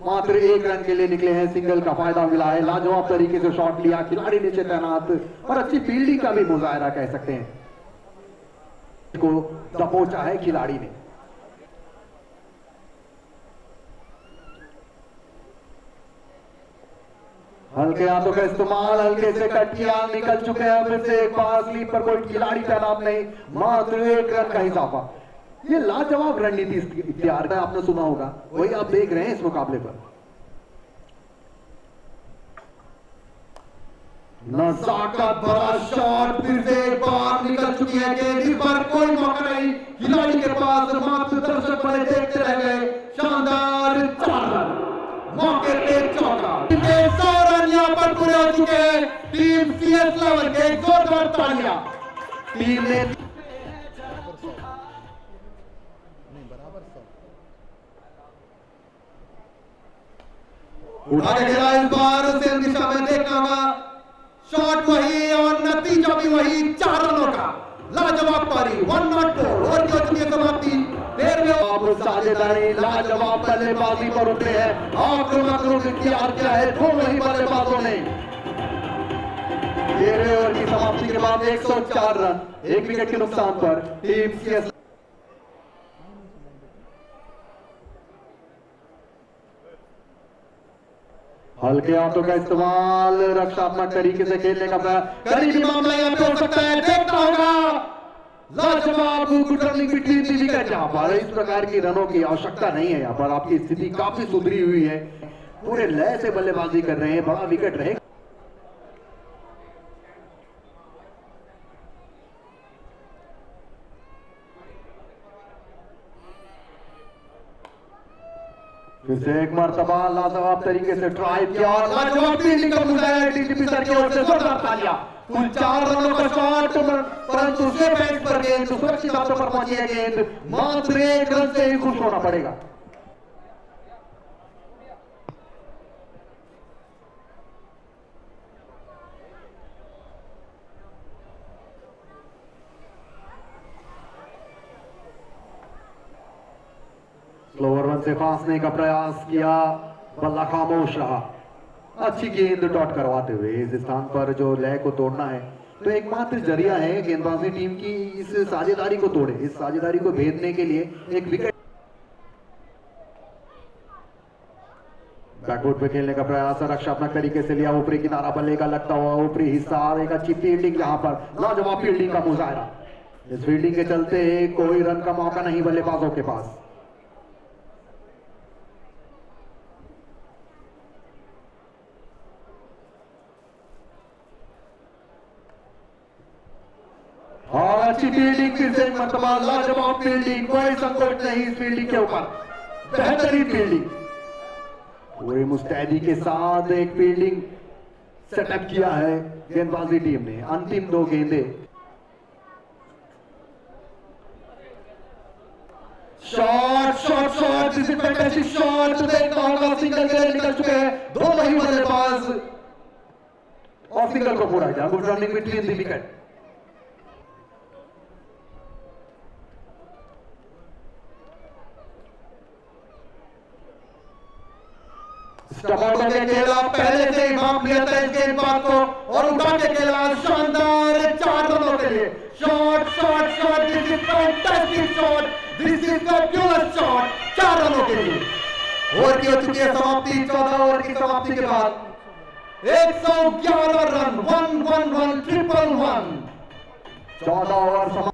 मात्र 1 रन के लिए निकले हैं, सिंगल का फायदा मिला है। लाजवाब तरीके से शॉट लिया, खिलाड़ी नीचे तैनात, और अच्छी फील्डिंग का भी मुजाहरा कह सकते हैं को दबोचा है खिलाड़ी ने। हल्के हाथों का इस्तेमाल, हल्के से कट किया, निकल चुके हैं। फिर से एक बार स्लीप पर कोई खिलाड़ी तैनात नहीं, मात्र 1 रन का इजाफा। ये लाजवाब रणनीति इख्तियार का आपने सुना होगा, वही आप देख रहे हैं इस मुकाबले पर। नजाकत भरा शॉट, फिर से एक बार निकल चुकी है गेंद पर, कोई मौका नहीं खिलाड़ी के पास, मात्र दर्शक बड़े देखते रह गए। शानदार 4 रन, मौके पे चौका। 100 रन यहां पर पूरे हो चुके हैं। टीम सीएस लेवल के जोरदार तालियां। टीम ने उठा के खेला, इस बार सेम दिशा में देखना होगा। शॉट वही और नतीजा भी वही, 4 रनों का लाजवाब पारी। 1-4 ओवर की हो चुकी है समाप्ति। साझेदारी, लाजवाब बल्लेबाजी पर उतरे हैं, आक्रामक रूप इख्तियार किया है दोनों ही बल्लेबाजों ने। 13वें ओवर की समाप्ति के बाद 104 रन, 1 विकेट के नुकसान पर टीम CS हल्के हाथों का इस्तेमाल, रक्षात्मक तरीके से खेलने का प्रयास, करीबी मामला यहाँ पे हो सकता है, देखना होगा लाजवाब good running between the wicket. यहाँ पर इस प्रकार की रनों की आवश्यकता नहीं है, यहाँ पर आपकी स्थिति काफी सुधरी हुई है, पूरे लय से बल्लेबाजी कर रहे हैं, बड़ा विकेट रहेगा। फिर से एक मर्तबा लाजवाब तरीके से ट्राई किया और लाजवाब फील्डिंग का मुद्दा है डीजीपी सर की ओर से जोरदार तालियां। कुल 4 रनों का शॉट, परंतु स्टेप एंड पर गेंद सुरक्षित हाथों पर पहुंची है गेंद, मात्र 1 रन से ही खुश होना पड़ेगा। स्लोअर वन से फांसने का प्रयास किया, बल्ला खामोश रहा। अच्छी गेंद डॉट करवाते हुए इस स्थान पर जो लय को तोड़ना है, तो एकमात्र जरिया है गेंदबाजी टीम की इस साझेदारी को तोड़े, इस साझेदारी को भेदने के लिए एक विकेट। बैकवुड पे खेलने का प्रयास, रक्षात्मक तरीके से लिया, ऊपरी किनारा बल्ले का लगता हुआ ऊपरी हिस्सा, एक अच्छी फील्डिंग, यहाँ पर लाजवाब फील्डिंग का मुजाहरा। इस फील्डिंग के चलते कोई रन का मौका नहीं बल्लेबाजों के पास। और अच्छी फील्डिंग, फिर से एक मरतबा लाजवाब फील्डिंग, कोई संकोच नहीं इस फील्डिंग के ऊपर, बेहतरीन फील्डिंग, पूरी मुस्तैदी के साथ एक फील्डिंग सेटअप किया है गेंदबाजी टीम ने। अंतिम 2 गेंदे, shot shot shot, this is fantastic shot, देखना होगा सिंगल के लिए निकल चुके हैं दोनों ही बल्लेबाज और सिंगल को पूरा किया, good running between the wicket. Stump के खेला, पहले से ही भाप लिया था इस गेंदबाज को और उठा के खेला, शानदार 4 रनों के लिए। Shot shot shot, this is fantastic shot, this is fabulous shot, 4 रनों के लिए। ओवर की हो चुकी है समाप्ति, 14 ओवर की समाप्ति के बाद 111 रन, 111 ट्रिपल 1, 14 ओवर समाप्त।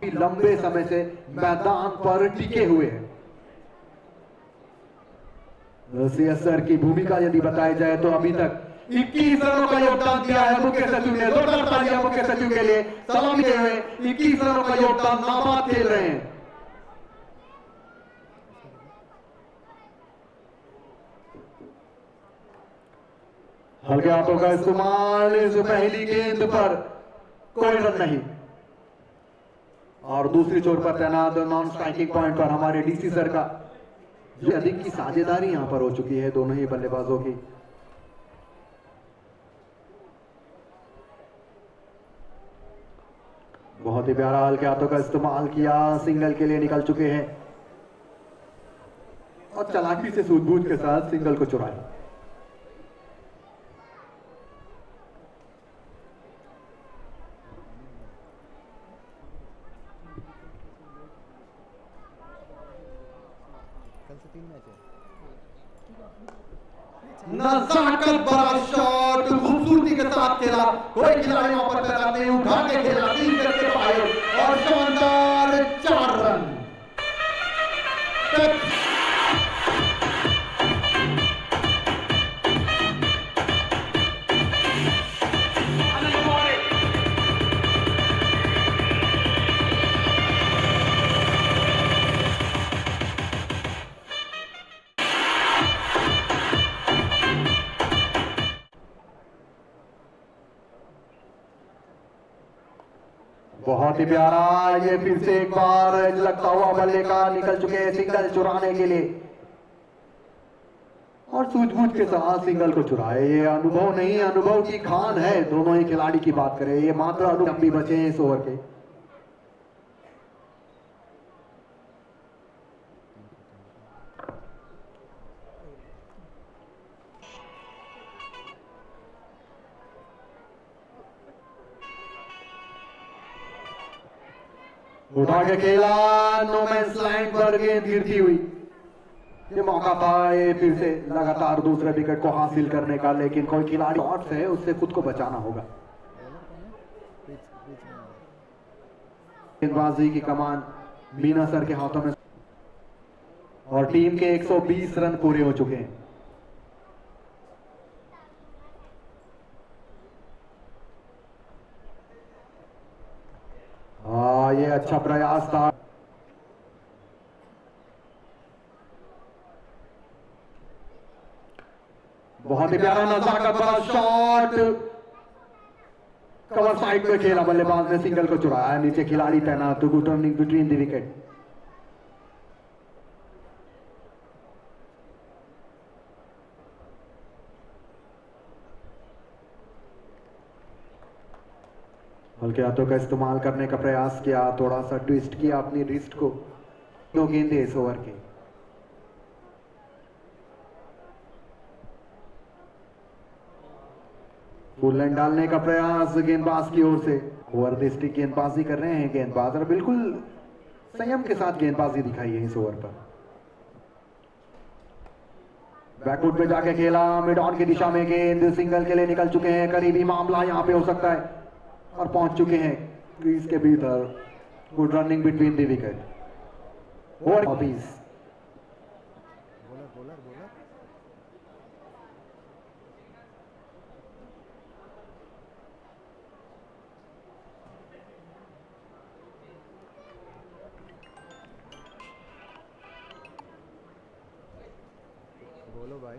लंबे समय से मैदान पर टिके हुए हैं। CS सर की भूमिका यदि बताई जाए तो अभी तक 21 रनों का योगदान दिया है मुख्य सचिव ने, जोरदार तालियां मुख्य सचिव के लिए, सलामी देते हुए 21 रनों का योगदान, नाबाद खेल रहे हैं। हल्के हाथों का इस्तेमाल, इस पहली गेंद पर कोई रन नहीं और दूसरी छोर पर तैनात नॉन स्ट्राइकिंग पॉइंट पर हमारे डीसी सर का ये अधिक की साझेदारी यहां पर हो चुकी है दोनों ही बल्लेबाजों की। बहुत ही प्यारा हल्के हाथों का इस्तेमाल किया, सिंगल के लिए निकल चुके हैं और चालाकी से सूझबूझ के साथ सिंगल को चुराया। कल से 3 मैच है। नजाकत भरा शॉट, खूबसूरती के साथ खेला, कोई खिलाड़ी वहां पर तैनात नहीं, उठा के खेला, 3 विकेट के पाए और शानदार 4 रन। बहुत ही प्यारा, ये फिर से एक बार लगता हुआ बल्ले का निकल चुके हैं सिंगल चुराने के लिए और सूझबूझ के साथ सिंगल को चुराए। ये अनुभव नहीं, अनुभव की खान है दोनों ही खिलाड़ी की बात करें, ये मात्र अनुभव भी बचे हैं इस ओवर के। उठा के खेला, नो मैंस लैंड पर गेंद गिरती हुई। ये मौका था ये फिर से लगातार दूसरे विकेट को हासिल करने का, लेकिन कोई खिलाड़ी शॉट्स है उससे खुद को बचाना होगा। बॉलर कौन है? बीच में वाला। गेंदबाजी की कमान मीना सर के हाथों में और टीम के 120 रन पूरे हो चुके हैं। हाँ, ये अच्छा प्रयास था। बहुत ही प्यारा नजाकत वाला शॉट, कवर साइड में खेला, बल्लेबाज ने सिंगल को चुराया, नीचे खिलाड़ी तैनात, good turning between the wicket. हल्के हाथों का इस्तेमाल करने का प्रयास किया, थोड़ा सा ट्विस्ट किया अपनी रिस्ट को। दो गेंदे इस ओवर के। फुल लाइन डालने का प्रयास गेंदबाज की ओर से। ओवर दृष्टि गेंदबाजी कर रहे हैं गेंदबाज और बिल्कुल संयम के साथ गेंदबाजी दिखाई है इस ओवर पर। बैकफुट पे जाके खेला, मिड ऑन की दिशा में गेंद, सिंगल के लिए निकल चुके हैं। करीबी मामला यहां पे हो सकता है और पहुंच चुके हैं क्रीज के भीतर। Good running between the wicket. Over 20। Bowler bowler bowler बोलो भाई।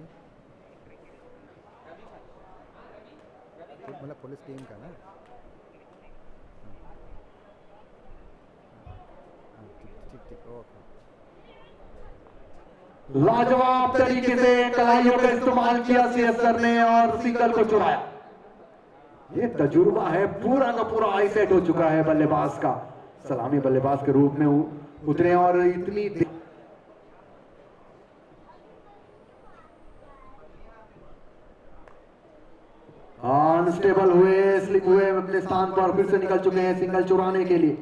मतलब पुलिस टीम का ना। ठीक ठीक ओके। लाजवाब तरीके से कलाइयों का इस्तेमाल किया सीएस सर ने और सिंगल को चुराया। ये तजुर्बा है, पूरा का पूरा आई सेट हो चुका है बल्लेबाज का। सलामी बल्लेबाज के रूप में उतरे और इतनी अनस्टेबल हुए, स्लिप हुए अपने स्थान पर, फिर से निकल चुके हैं सिंगल चुराने के लिए।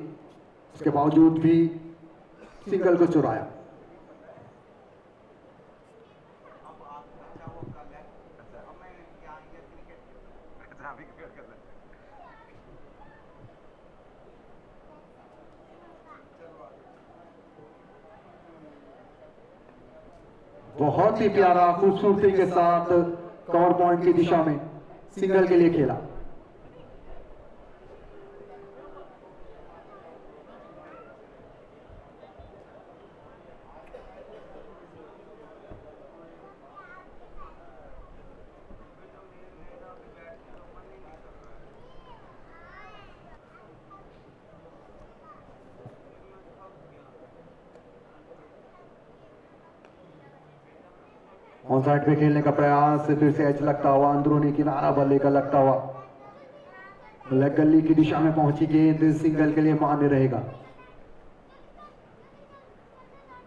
उसके बावजूद भी सिंगल को चुराया। बहुत ही प्यारा खूबसूरती के साथ कवर पॉइंट की दिशा में सिंगल के लिए खेला। ऑन साइड पे खेलने का प्रयास, फिर से एच लगता हुआ, अंदरूनी किनारा बल्ले का लगता हुआ, लेग गली की दिशा में पहुंची गेंद, सिंगल के लिए मान्य रहेगा।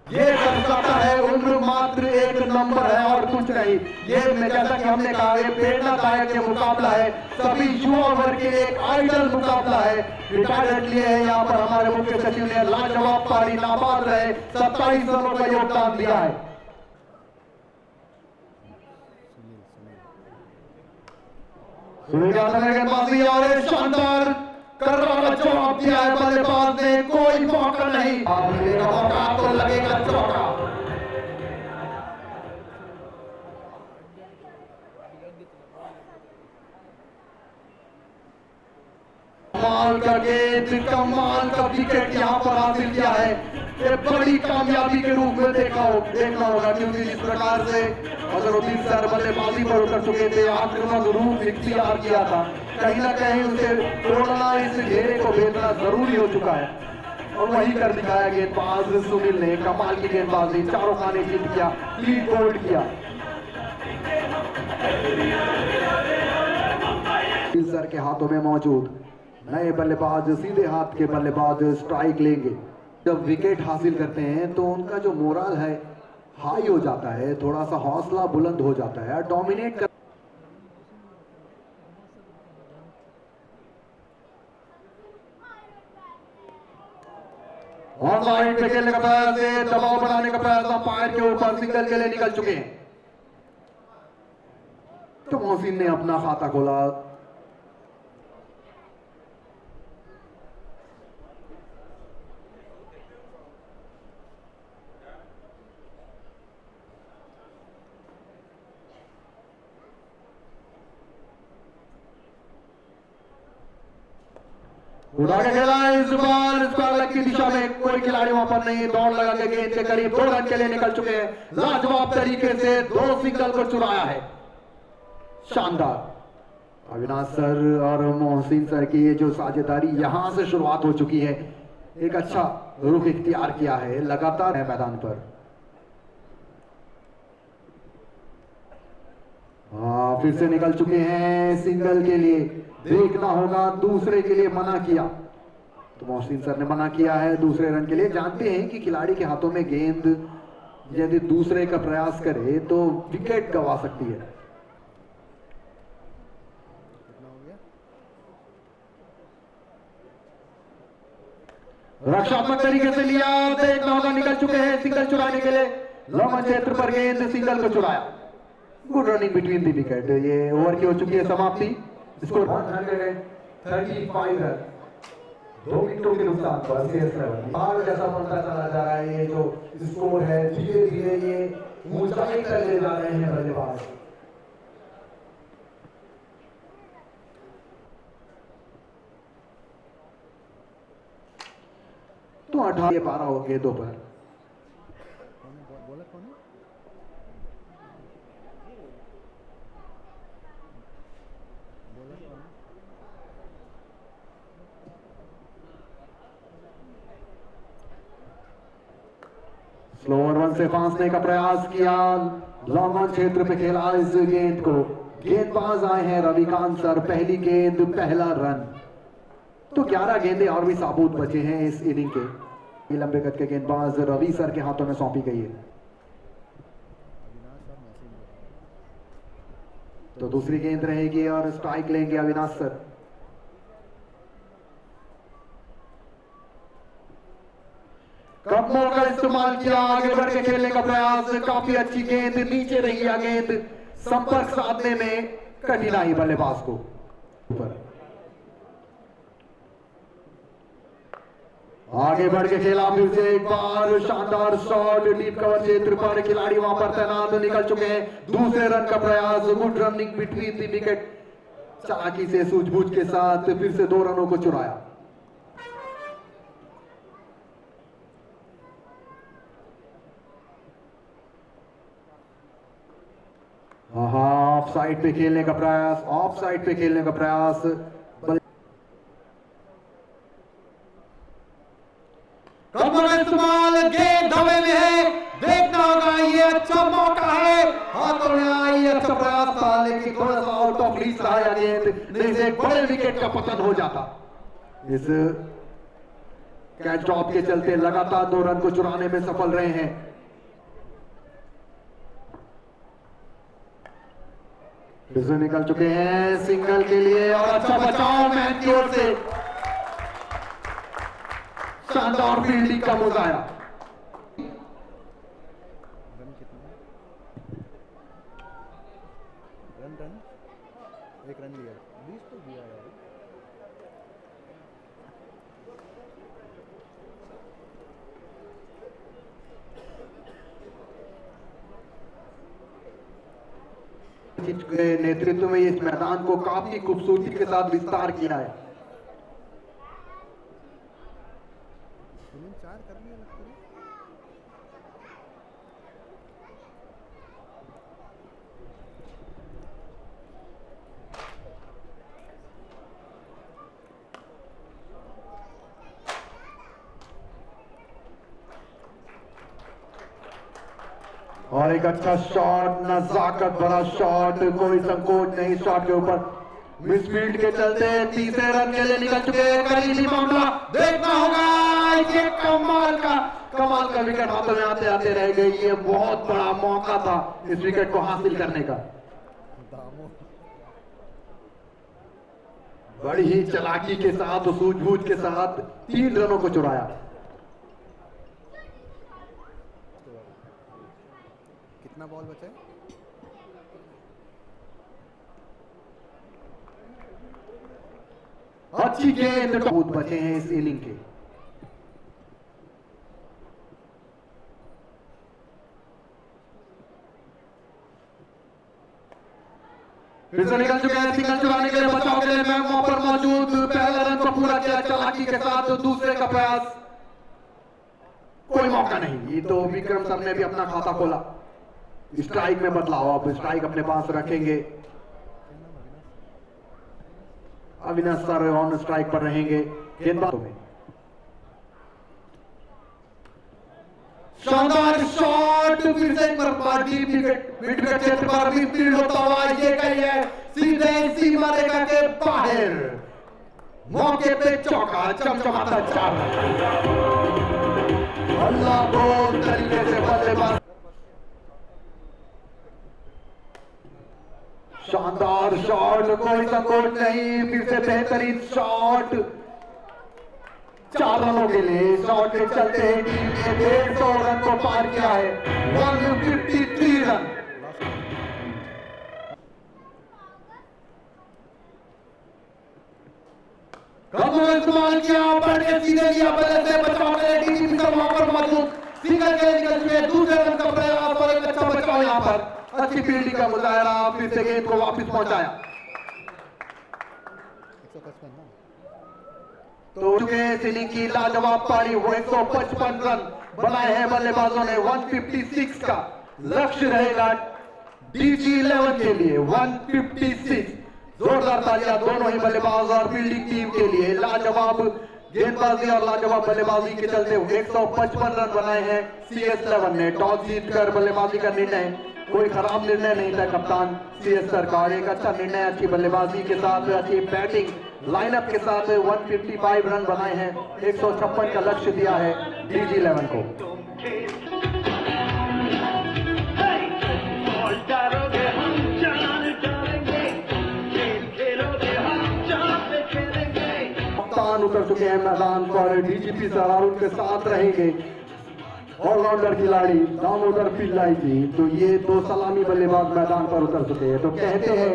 ये कर सकता है, उम्र मात्र एक नंबर है और कुछ नहीं। ये जैसा कि हमने कहा, ये प्रेरणादायक ये मुकाबला है, सभी युवा वर्ग के लिए एक आइडल मुकाबला है। रिटायरमेंट लिए है यहाँ पर हमारे मुख्य सचिव ने, लाजवाब पारी, नाबाद रहे, 27 रनों का योगदान दिया है। सुनील यादव ने गेंदबाजी और एक शानदार कर्रा जवाब दिया है बल्लेबाज ने, कोई मौका नहीं। मौका तो लगेगा चौका। कमाल का गेंद, कमाल का विकेट यहाँ पर हासिल किया है। ये बड़ी कामयाबी के रूप में देखना होगा, क्योंकि जिस प्रकार से अजहरुद्दीन सर बल्लेबाजी पर उतर चुके थे, आक्रामक रूप इख्तियार किया था, कहीं ना कहीं उसे तोड़ना, इस घेरे को भेजना जरूरी हो चुका है और वही कर दिखाया गेंदबाज सुनील ने। कमाल की गेंदबाजी, चारों खाने जीत किया, लीड होल्ड किया। सर के हाथों में मौजूद नए बल्लेबाज, सीधे हाथ के बल्लेबाज स्ट्राइक लेंगे। जब विकेट हासिल करते हैं तो उनका जो मोरल है हाई हो जाता है, थोड़ा सा हौसला बुलंद हो जाता है, डोमिनेट कर। ऑन लाइन पे खेलने का प्रयास है, दबाव बनाने का प्रयास अंपायर के ऊपर, सिंगल के लिए निकल चुके हैं। तो मोहसिन ने अपना खाता खोला। उड़ा के खेला इस बार स्क्वायर लेग की दिशा में, कोई खिलाड़ी वहां पर नहीं, दौड़ लगा के गेंद के करीब 2 रन के लिए निकल चुके हैं। लाजवाब तरीके से 2 सिंगल को चुराया है, शानदार। अविनाश सर और मोहसिन सर की ये जो साझेदारी यहां से शुरुआत हो चुकी है, एक अच्छा रुख इख्तियार किया है, लगातार है मैदान पर। फिर से निकल चुके हैं सिंगल के लिए, देखना होगा दूसरे के लिए मना किया, तो मोहसिन सर ने मना किया है दूसरे रन के लिए। जानते हैं कि खिलाड़ी के हाथों में गेंद यदि दूसरे का प्रयास करे तो विकेट गंवा सकती है। कितना हो गया? रक्षात्मक तरीके से लिया, देखना होगा निकल चुके हैं सिंगल चुराने के लिए। लॉन्ग क्षेत्र पर गेंद सिंगल को चुराया, good running between the wicket. ये ओवर की हो चुकी है समाप्ति। स्कोर 135 रन, 2 विकेटों के नुकसान पर CS लेवल बाल जैसा बनता चला जा रहा है। ये जो स्कोर है धीरे धीरे ये ऊंचाई कर ले जा रहे हैं बल्लेबाज। तो 18-12 हो गए दोपहर। कौन है बॉलर? कौन है? बॉलर कौन है? स्लोअर वन से फांसने का प्रयास किया, लॉन्ग ऑन क्षेत्र पे खेला इस गेंद को। गेंदबाज आए हैं रविकांत सर, पहली गेंद पहला रन। तो 11 गेंदें और भी साबुत बचे हैं इस इनिंग के। लंबे कद के गेंदबाज रवि सर के हाथों में सौंपी गई है। अविनाश और मोहसिन बोल रहा है। तो दूसरी गेंद रहेगी और स्ट्राइक लेंगे अविनाश सर। कब मौका इस्तेमाल किया, आगे बढ़ के खेलने का प्रयास, काफी अच्छी गेंद, नीचे रही है गेंद, संपर्क साधने में कठिनाई बल्लेबाज को। ऊपर आगे बढ़ के खेला, फिर से एक बार शानदार शॉट, डीप कवर क्षेत्र पर खिलाड़ी वहां पर तैनात निकल चुके हैं। दूसरे रन का प्रयास, good running between the wicket, चालाकी से सूझबूझ के साथ फिर से 2 रनों को चुराया। ऑफ साइड पे खेलने का प्रयास, ऑफ साइड पे खेलने का प्रयास। इस्तेमाल, गेंद हवा में है, देखना होगा, ये अच्छा मौका है, हाथों में आई, अच्छा प्रयास था लेकिन थोड़ा सा आउट ऑफ रीच रहा यह गेंद, नहीं से एक बड़े विकेट का पतन हो जाता। इस कैच ड्रॉप के चलते लगातार 2 रन को चुराने में सफल रहे हैं। फिर से निकल चुके हैं सिंगल के लिए और अच्छा बचाव मैन की ओर से, शानदार फील्डिंग का मुजाहरा। रन कितना है? रन 1 रन लिया, 20 तो दिया यार। के नेतृत्व में इस मैदान को काफी खूबसूरती के साथ विस्तार किया है। इनिंग 4 कर लिया लगता है। और एक अच्छा शॉट, नजाकत भरा शॉट, कोई संकोच नहीं शॉट के ऊपर। मिसफील्ड के चलते तीसरे रन के लिए निकल चुके हैं, करीबी मामला, देखना होगा, ये कमाल का विकेट हाथों में आते आते रह गई। ये बहुत बड़ा मौका था इस विकेट को हासिल करने का। दामो बड़ी ही चालाकी के साथ, सूझबूझ के साथ 3 रनों को चुराया। अपना बॉल बचे। अच्छी गेंद बहुत बचे हैं इस इनिंग के। फिर से निकल चुके हैं, सिंगल चुराने के लिए बचाव के लिए मैम वहां पर मौजूद। पहला रन को पूरा किया चालाकी के साथ, दूसरे का प्रयास, कोई मौका नहीं। ये तो विक्रम सर ने भी अपना खाता खोला। स्ट्राइक में बदलाव, अब स्ट्राइक अपने पास रखेंगे। अविनाश सर ऑन स्ट्राइक पर रहेंगे। गेंदबाजों में शानदार शॉट, फिर से एक बार डीप विकेट क्षेत्र पर भी फील्ड होता हुआ ये गई है सीधे सीमा रेखा के बाहर। मौके पे चौका, चमचमाता चार। अल्लाह बहुत तरीके से बल्लेबाज, शानदार शॉट, कोई संकोच नहीं। फिर से बेहतरीन शॉट, 4 रनों के लिए शॉट के चलते हैं टीम ने 150 रन को पार किया है। 153 रन। कदमों का इस्तेमाल किया, बढ़ के सीधे लिया, बल्ले से बचाव के लिए डीजीपी सर वहां पर मौजूद। सिंगल के लिए निकल चुके, दूसरे रन का प्रयास और एक अच्छा बचाव यहां पर। अच्छी फील्डिंग का मुजाहरा, फिर से गेंद को वापस पहुंचाया। 155 ना। तो चुके इनिंग की लाजवाब पारी, वो 155 रन बनाए हैं बल्लेबाजों ने। 156 का लक्ष्य रहेगा डीजी 11 के लिए। 156, जोरदार तालियां दोनों ही बल्लेबाज और फील्डिंग टीम के लिए। लाजवाब गेंदबाजी और लाजवाब बल्लेबाजी के चलते 155 रन बनाए हैं CS 11 ने। टॉस जीतकर बल्लेबाजी का निर्णय, कोई खराब निर्णय नहीं था कप्तान CS सर का। एक अच्छा निर्णय, अच्छी बल्लेबाजी के साथ, अच्छी बैटिंग लाइनअप के साथ 155 रन बनाए हैं। 156 का लक्ष्य दिया है डीजी 11 को। कप्तान उतर चुके हैं मैदान पर, डीजीपी सर और उनके साथ रहेंगे ऑलराउंडर खिलाड़ी दामोदर पिल्लाई जी। तो ये 2 सलामी बल्लेबाज मैदान पर उतर चुके हैं। तो कहते हैं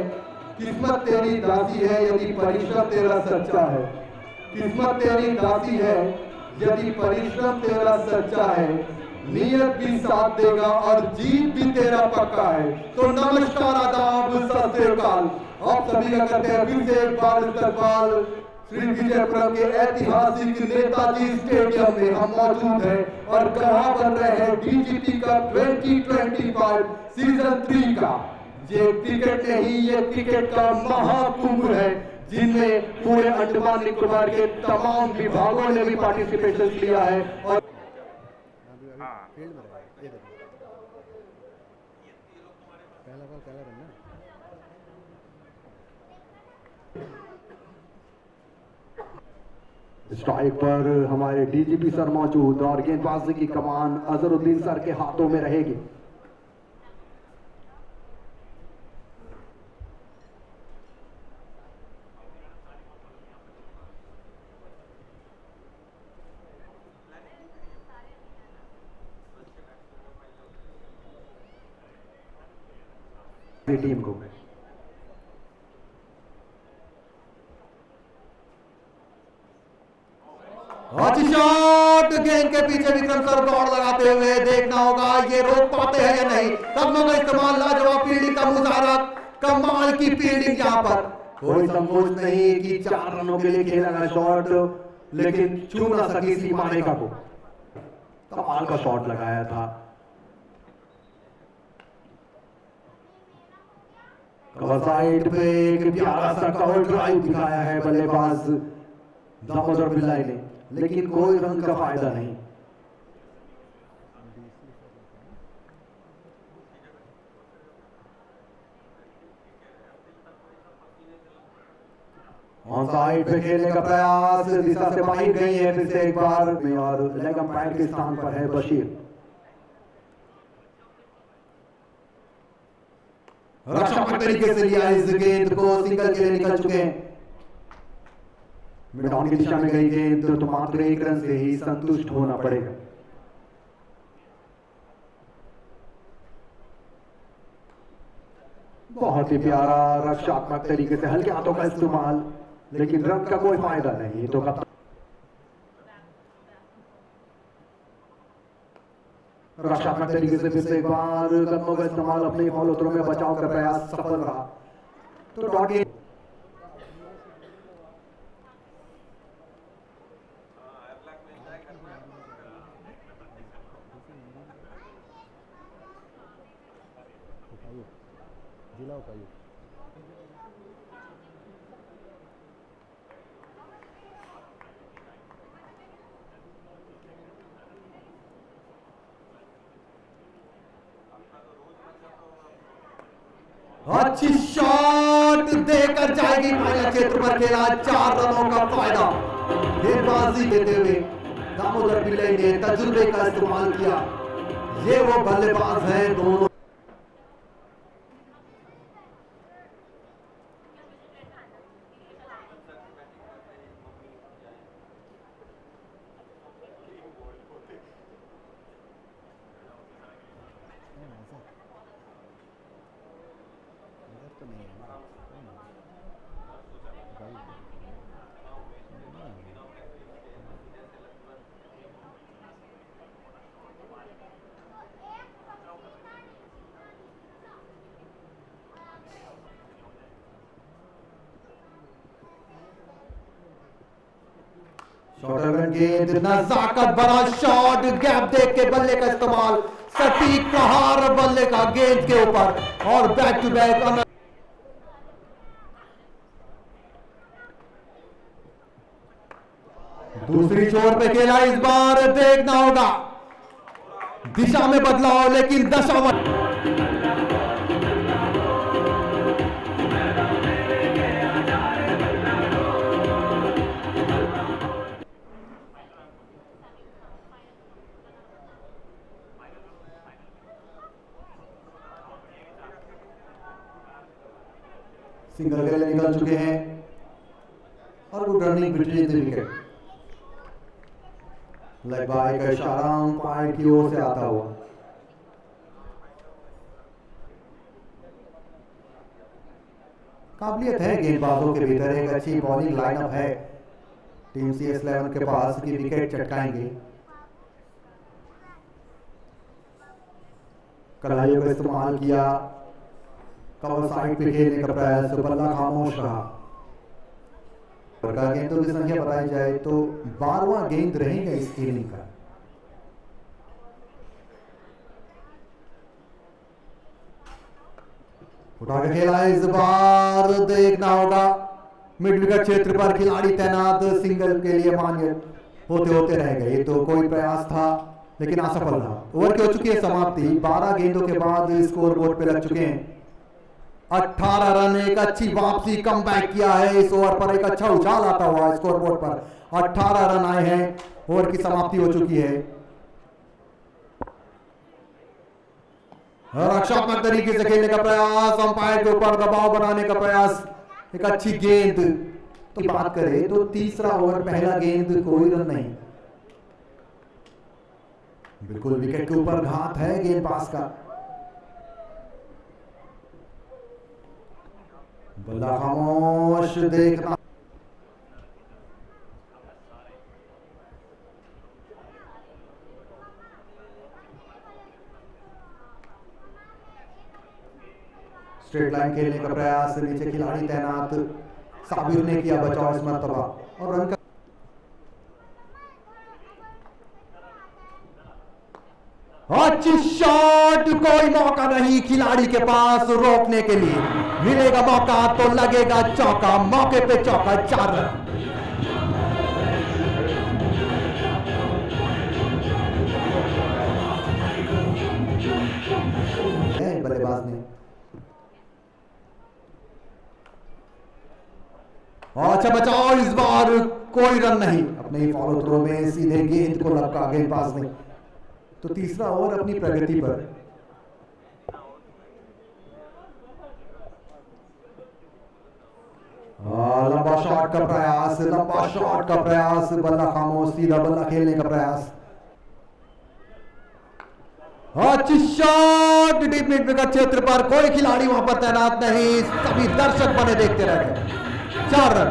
किस्मत तेरी दासी है यदि परिश्रम तेरा सच्चा है। किस्मत तेरी दासी है यदि परिश्रम तेरा सच्चा है। नियत भी साथ देगा और जीत भी तेरा पक्का है। तो नमस्कार, आदाब, सत श्री अकाल। आप सभी का करते हैं फिर से एक बार इस्तकबाल श्री विजयपुरम के ऐतिहासिक नेताजी स्टेडियम में हम मौजूद हैं और गवाह बन रहे हैं डीजीपी का 2025 सीजन 3 का। ये क्रिकेट नहीं, ये क्रिकेट का महाकुंभ है जिनमें पूरे अंडमान निकोबार के तमाम विभागों ने भी पार्टिसिपेशन किया है। और अभी फील्ड में रहे, ये देखो पहला बॉल पहला रन ना। स्ट्राइक पर हमारे डीजीपी सर मौजूद और गेंदबाजी की कमान अजहरुद्दीन सर के हाथों में रहेगी। टीम को अच्छी शॉट, गेंद के पीछे विक्रम सर दौड़ लगाते हुए, देखना होगा ये रोक पाते हैं या नहीं। कदमों का इस्तेमाल, लाजवाब फील्डिंग का मुजाहरा, कमाल की फील्डिंग यहाँ पर। कोई संकोच नहीं कि 4 रनों के लिए खेला गया शॉट, लेकिन छू ना सकी सीमा रेखा को। कमाल का शॉट लगाया था। कवर साइड पे एक प्यारा सा कवर ड्राइव दिखाया है बल्लेबाज दामोदर पिल्लाई ने, लेकिन कोई रन का फायदा नहीं। ऑन साइड पे खेलने का प्रयास, दिशा से बाहर गई है फिर से एक बार में और लेग अंपायर के स्थान पर है बशीर। रक्षात्मक तरीके से लिया इस गेंद को, सिंगल के लिए निकल चुके हैं। मिड ऑन की दिशा में गई गेंद, तो मात्र 1 रन से ही संतुष्ट होना पड़ेगा। बहुत ही प्यारा रक्षात्मक तरीके से हल्के हाथों का इस्तेमाल, लेकिन रन का कोई फायदा नहीं। तो कप्तान रक्षात्मक तरीके से फिर से एक बार कदमों का इस्तेमाल, अपने फॉलो थ्रो में बचाव का प्रयास सफल रहा। तो डॉट गेंद जिला उपायुक्त अच्छी शॉट देकर जाएगी फाइनल क्षेत्र पर, खेला 4 रनों का फायदा। गेंदबाजी देते हुए दामोदर पिल्लई ने तजुर्बे का इस्तेमाल किया। ये वो बल्लेबाज हैं दोनों। तो नहीं है ना, शॉर्टर रन गेंद, नजाकत भरा शॉट, गैप देख के बल्ले का इस्तेमाल, सटीक प्रहार बल्ले का गेंद के ऊपर और बैक टू बैक। दूसरी छोर पे खेला, इस बार देखना होगा दिशा में बदलाव, लेकिन दशा में सिंगल गले निकल चुके हैं और good running between the wicket. Leg bye का इशारा अंपायर की ओर से आता हुआ। काबिलियत है गेंदबाजों के भीतर, एक अच्छी बॉलिंग लाइनअप है टीम CS11 के पास की विकेट चटकाएंगे। कलाइयों का इस्तेमाल किया, कवर साइड पे खेलने का प्रयास, बल्ला खामोश रहा। गेंदों की संख्या बताई जाए तो 12वां गेंद रहेगा इस इनिंग का। उठा के खेला, इस बार देखना होगा मिड विकेट क्षेत्र पर खिलाड़ी तैनात, सिंगल के लिए मान्य होते होते रह गए। तो कोई प्रयास था लेकिन असफल रहा। ओवर की हो चुकी है समाप्ति, 12 गेंदों के बाद स्कोर बोर्ड पे लग चुके हैं 18 रन। एक अच्छी वापसी, कम बैक किया है इस ओवर पर, एक अच्छा उछाल आता हुआ स्कोर बोर्ड पर। 18 रन आए हैं, ओवर की समाप्ति हो चुकी है। रक्षात्मक तरीके से खेलने का प्रयास, अंपायर के ऊपर दबाव बनाने का प्रयास, एक अच्छी गेंद। तो बात करें तो तीसरा ओवर पहला गेंद, कोई रन नहीं, बिल्कुल विकेट के ऊपर घात है गेंदबाज का। बल्ला खामोश, देखना स्ट्रेट लाइन खेलने का प्रयास, नीचे खिलाड़ी तैनात, साबिर ने किया बचाव इस मर्तबा और रन का अच्छी शॉट, कोई मौका नहीं खिलाड़ी के पास रोकने के लिए। मिलेगा मौका तो लगेगा चौका, मौके पे चौका, 4 रन। बल्लेबाज ने अच्छा बचाओ, इस बार कोई रन नहीं, अपने ही फॉलो थ्रो में सीधे गेंद को लपका गेंदबाज ने। तो तीसरा ओवर अपनी प्रगति पर। लंबा शॉट का प्रयास, लंबा शॉट का प्रयास, बल्ला खामोश, सीधा बल्ला खेलने का प्रयास। अच्छी शॉट डीप मिड विकेट क्षेत्र पर, कोई खिलाड़ी वहां पर तैनात नहीं, सभी दर्शक बने देखते रह गए। 4 रन।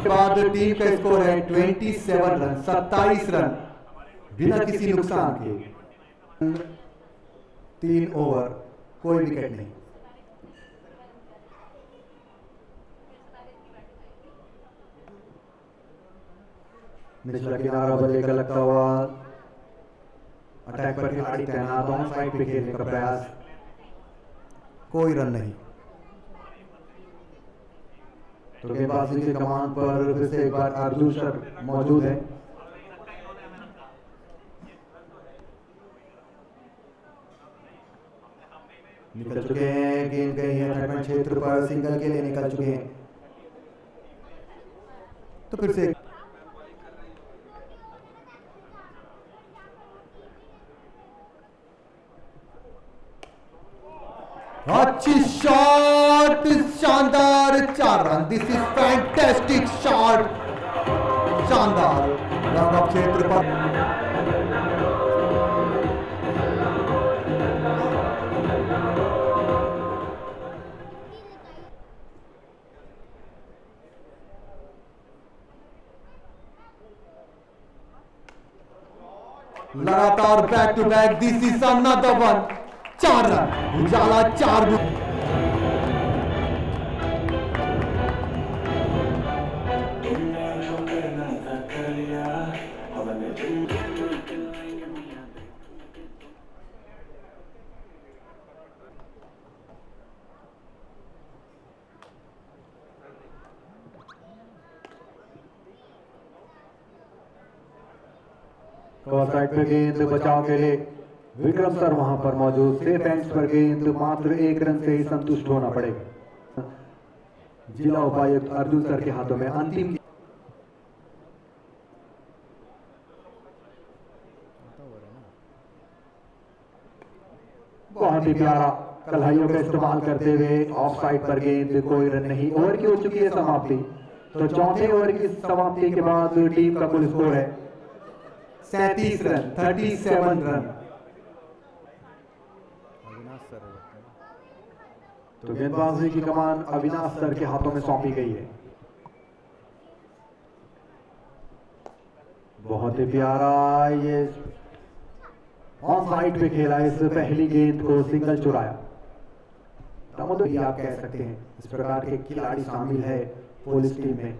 के बाद टीम का स्कोर है 27 रन, 27 रन बिना किसी नुकसान के। 3 ओवर, कोई विकेट नहीं। निचला किनारा बल्ले का लगता हुआ, अटैक पर खिलाड़ी तैनात, ऑन साइड पे खेलने का प्रयास, कोई रन नहीं। तो गेंदबाजी के कमान पर फिर से एक बार अर्जुन सर मौजूद है। निकल चुके हैं, गेंद गई है अटैकमेंट क्षेत्र पर, सिंगल के लिए निकल चुके हैं। तो फिर से अच्छी शॉट, शानदार 4 run. This is fantastic shot, शानदार रन ऑफ क्षेत्र पर। लगातार back to back, this is another one. 4 run, उजाला 4 विकेट। कवर साइड पे गेंद बचाव के लिए विक्रम सर वहां पर मौजूद, सेफ एंड्स पर गेंद, मात्र 1 रन से ही संतुष्ट होना पड़ेगा। जिला उपायुक्त अर्जुन सर के हाथों में अंतिम। बहुत ही प्यारा कल्हाइयों का इस्तेमाल करते हुए ऑफ साइड पर गेंद, कोई रन नहीं। ओवर की हो चुकी है समाप्ति। तो चौथे ओवर की समाप्ति के बाद टीम का कुल स्कोर है 37 रन, 37 रन। तो गेंदबाजी की कमान अविनाश सर के हाथों में सौंपी गई है। बहुत ही प्यारा ये ऑन साइड पे खेला, इस पहली गेंद को सिंगल चुराया। दामोदर भी आप कह सकते हैं, इस प्रकार के खिलाड़ी शामिल है पुलिस टीम में।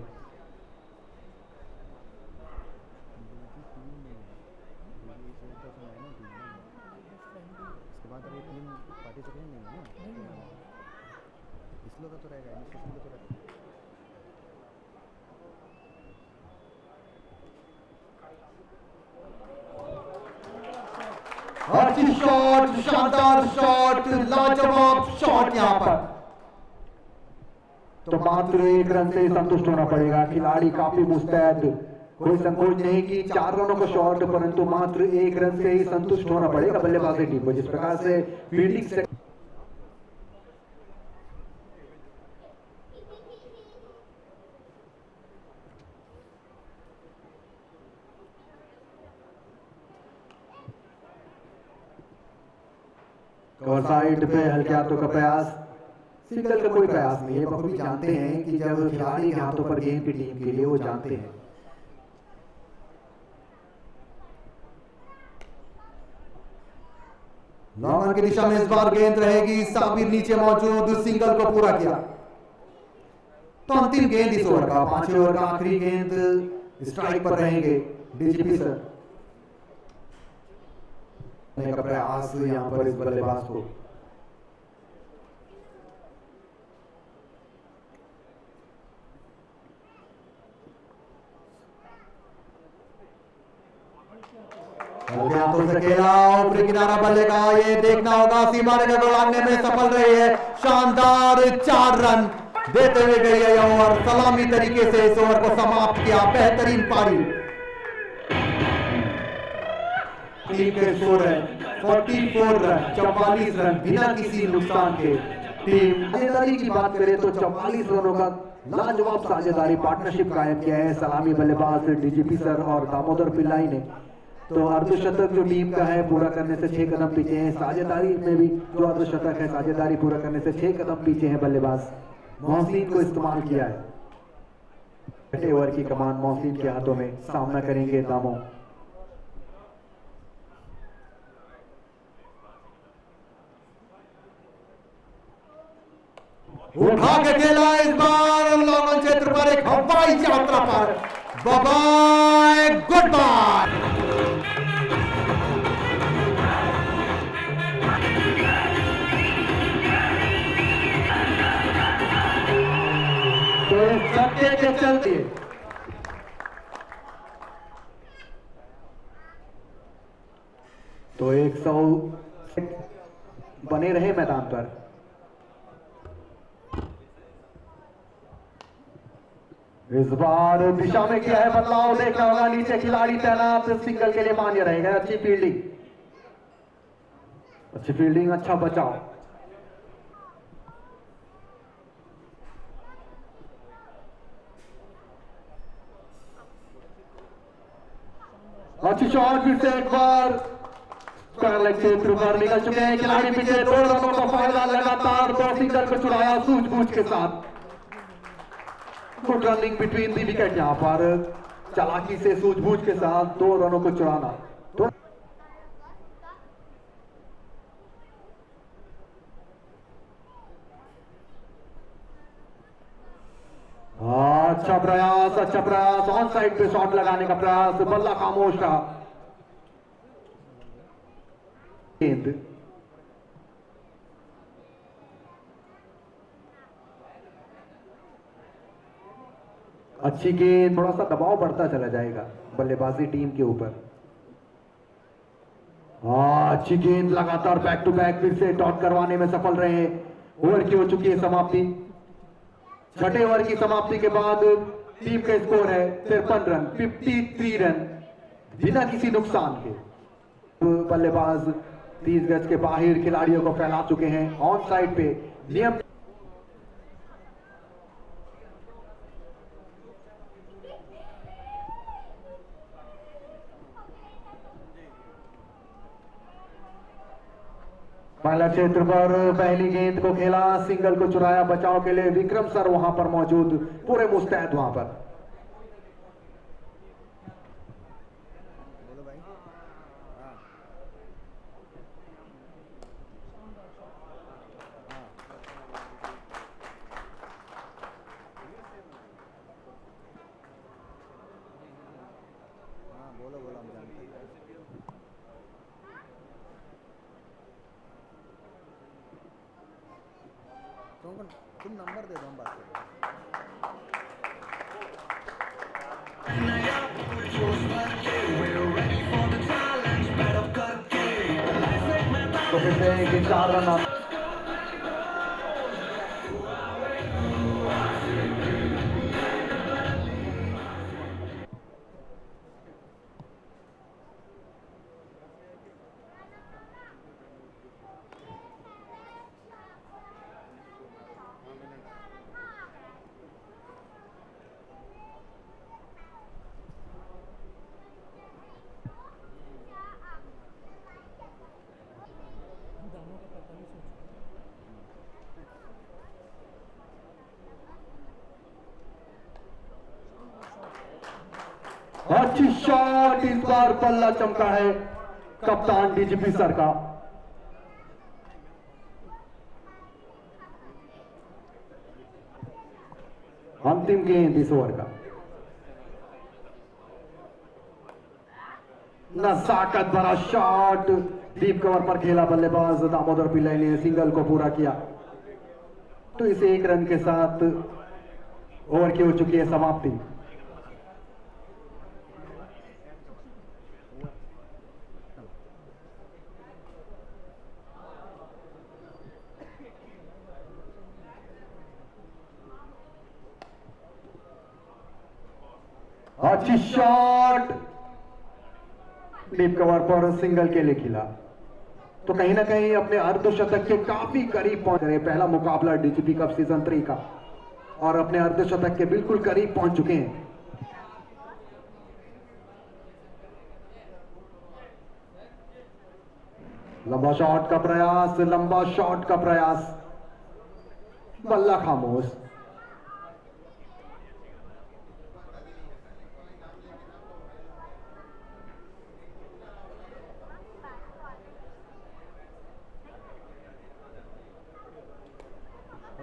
अच्छी शॉट, शानदार शॉट, लाजवाब शॉट यहां पर। तो मात्र 1 रन से संतुष्ट होना पड़ेगा। खिलाड़ी काफी मुस्तैद, कोई संकोच नहीं कि 4 रनों का शॉट, परंतु मात्र 1 रन से ही संतुष्ट होना पड़ेगा बल्लेबाजी टीम को। जिस प्रकार से फील्डिंग से कवर साइड पे हल्के हाथों का प्रयास, सिंगल का कोई प्रयास नहीं है। बखूबी जानते हैं कि जब खिलाड़ी के हाथों पर गेंद की टीम के लिए वो जानते हैं। लॉन्ग रन की दिशा में इस बार गेंद रहेगी, साबिर नीचे मौजूद, सिंगल को पूरा किया। तो अंतिम गेंद इस ओवर का, 5वें ओवर का आखिरी गेंद स्ट्राइक पर रहेंगे डीजीपी सर। का प्रयास यहां पर इस बल्लेबाज को। हाथों से खेला, ऊपरी किनारा बल्ले का, ये देखना होगा सीमा रेखा को लांघने में सफल रही है। शानदार 4 रन देते हुए गई है यह ओवर, सलामी तरीके से इस ओवर को समाप्त किया। बेहतरीन पारी। टीम के स्कोर है 44 रन, 44 रन बिना किसी नुकसान के। टीम की बात करें तो 44 रनों का लाजवाब साझेदारी पार्टनरशिप कायम किया है सलामी बल्लेबाज डीजीपी सर और दामोदर पिल्लाई ने। तो अर्धशतक जो टीम का है पूरा करने से 6 कदम पीछे हैं। साझेदारी में भी जो अर्धशतक है साझेदारी पूरा करने से 6 कदम पीछे हैं बल्लेबाज। मोहसिन को इस्तेमाल किया है। छठे ओवर की कमान मोहसिन के हाथों में, सामना करेंगे दामो। उठा के खेला इस बार लॉन्ग क्षेत्र पर एक हवाई यात्रा पर। Bye goodbye. तो सत्य के चलते तो 100 बने रहे मैदान पर। इस बार दिशा में किया है बदलाव, देखना होगा नीचे खिलाड़ी तैनात, सिंगल के लिए मान्य रहेगा। अच्छी फील्डिंग, अच्छा बचाव। अच्छी शॉट, फिर से एक बार पैरलेग क्षेत्र पर निकल चुके हैं खिलाड़ी पीछे। 2 रनों का फायदा लगातार 2 सिंगल को चुराया सूझबूझ के साथ। Good running between the wicket, यहां पर चालाकी से सूझबूझ के साथ 2 रनों को चुराना। तो अच्छा प्रयास ऑन साइड पे शॉट लगाने का प्रयास, बल्ला खामोश रहा। गेंद अच्छी गेंद, थोड़ा सा दबाव बढ़ता चला जाएगा बल्लेबाजी टीम के ऊपर। अच्छी गेंद, लगातार बैक टू बैक फिर से डॉट करवाने में सफल रहे हैं। ओवर की हो चुकी है समाप्ति। छठे ओवर की समाप्ति के बाद टीम का स्कोर है 53 रन, 53 रन बिना किसी नुकसान के। बल्लेबाज 30 गज के बाहर खिलाड़ियों को फैला चुके हैं। ऑन साइड पे नियम पहला क्षेत्र पर पहली गेंद को खेला, सिंगल को चुराया। बचाव के लिए विक्रम सर वहां पर मौजूद, पूरे मुस्तैद वहां पर। तुम नंबर दे दो, हम बात करें। तो फिर से 4 रन अच्छी शॉट, इस बार बल्ला चमका है कप्तान डीजीपी सर का। अंतिम गेंद इस ओवर का। नजाकत भरा शॉट, डीप कवर पर खेला बल्लेबाज दामोदर पिल्लाई ने, सिंगल को पूरा किया। तो इस 1 रन के साथ ओवर की हो चुकी है समाप्ति। अच्छी शॉट, डीप कवर पर सिंगल के लिए खिला। तो कहीं ना कहीं अपने अर्धशतक के काफी करीब पहुंच रहे। पहला मुकाबला डीजीपी कप सीजन 3 का और अपने अर्धशतक के बिल्कुल करीब पहुंच चुके हैं। लंबा शॉट का प्रयास, लंबा शॉट का प्रयास, बल्ला खामोश।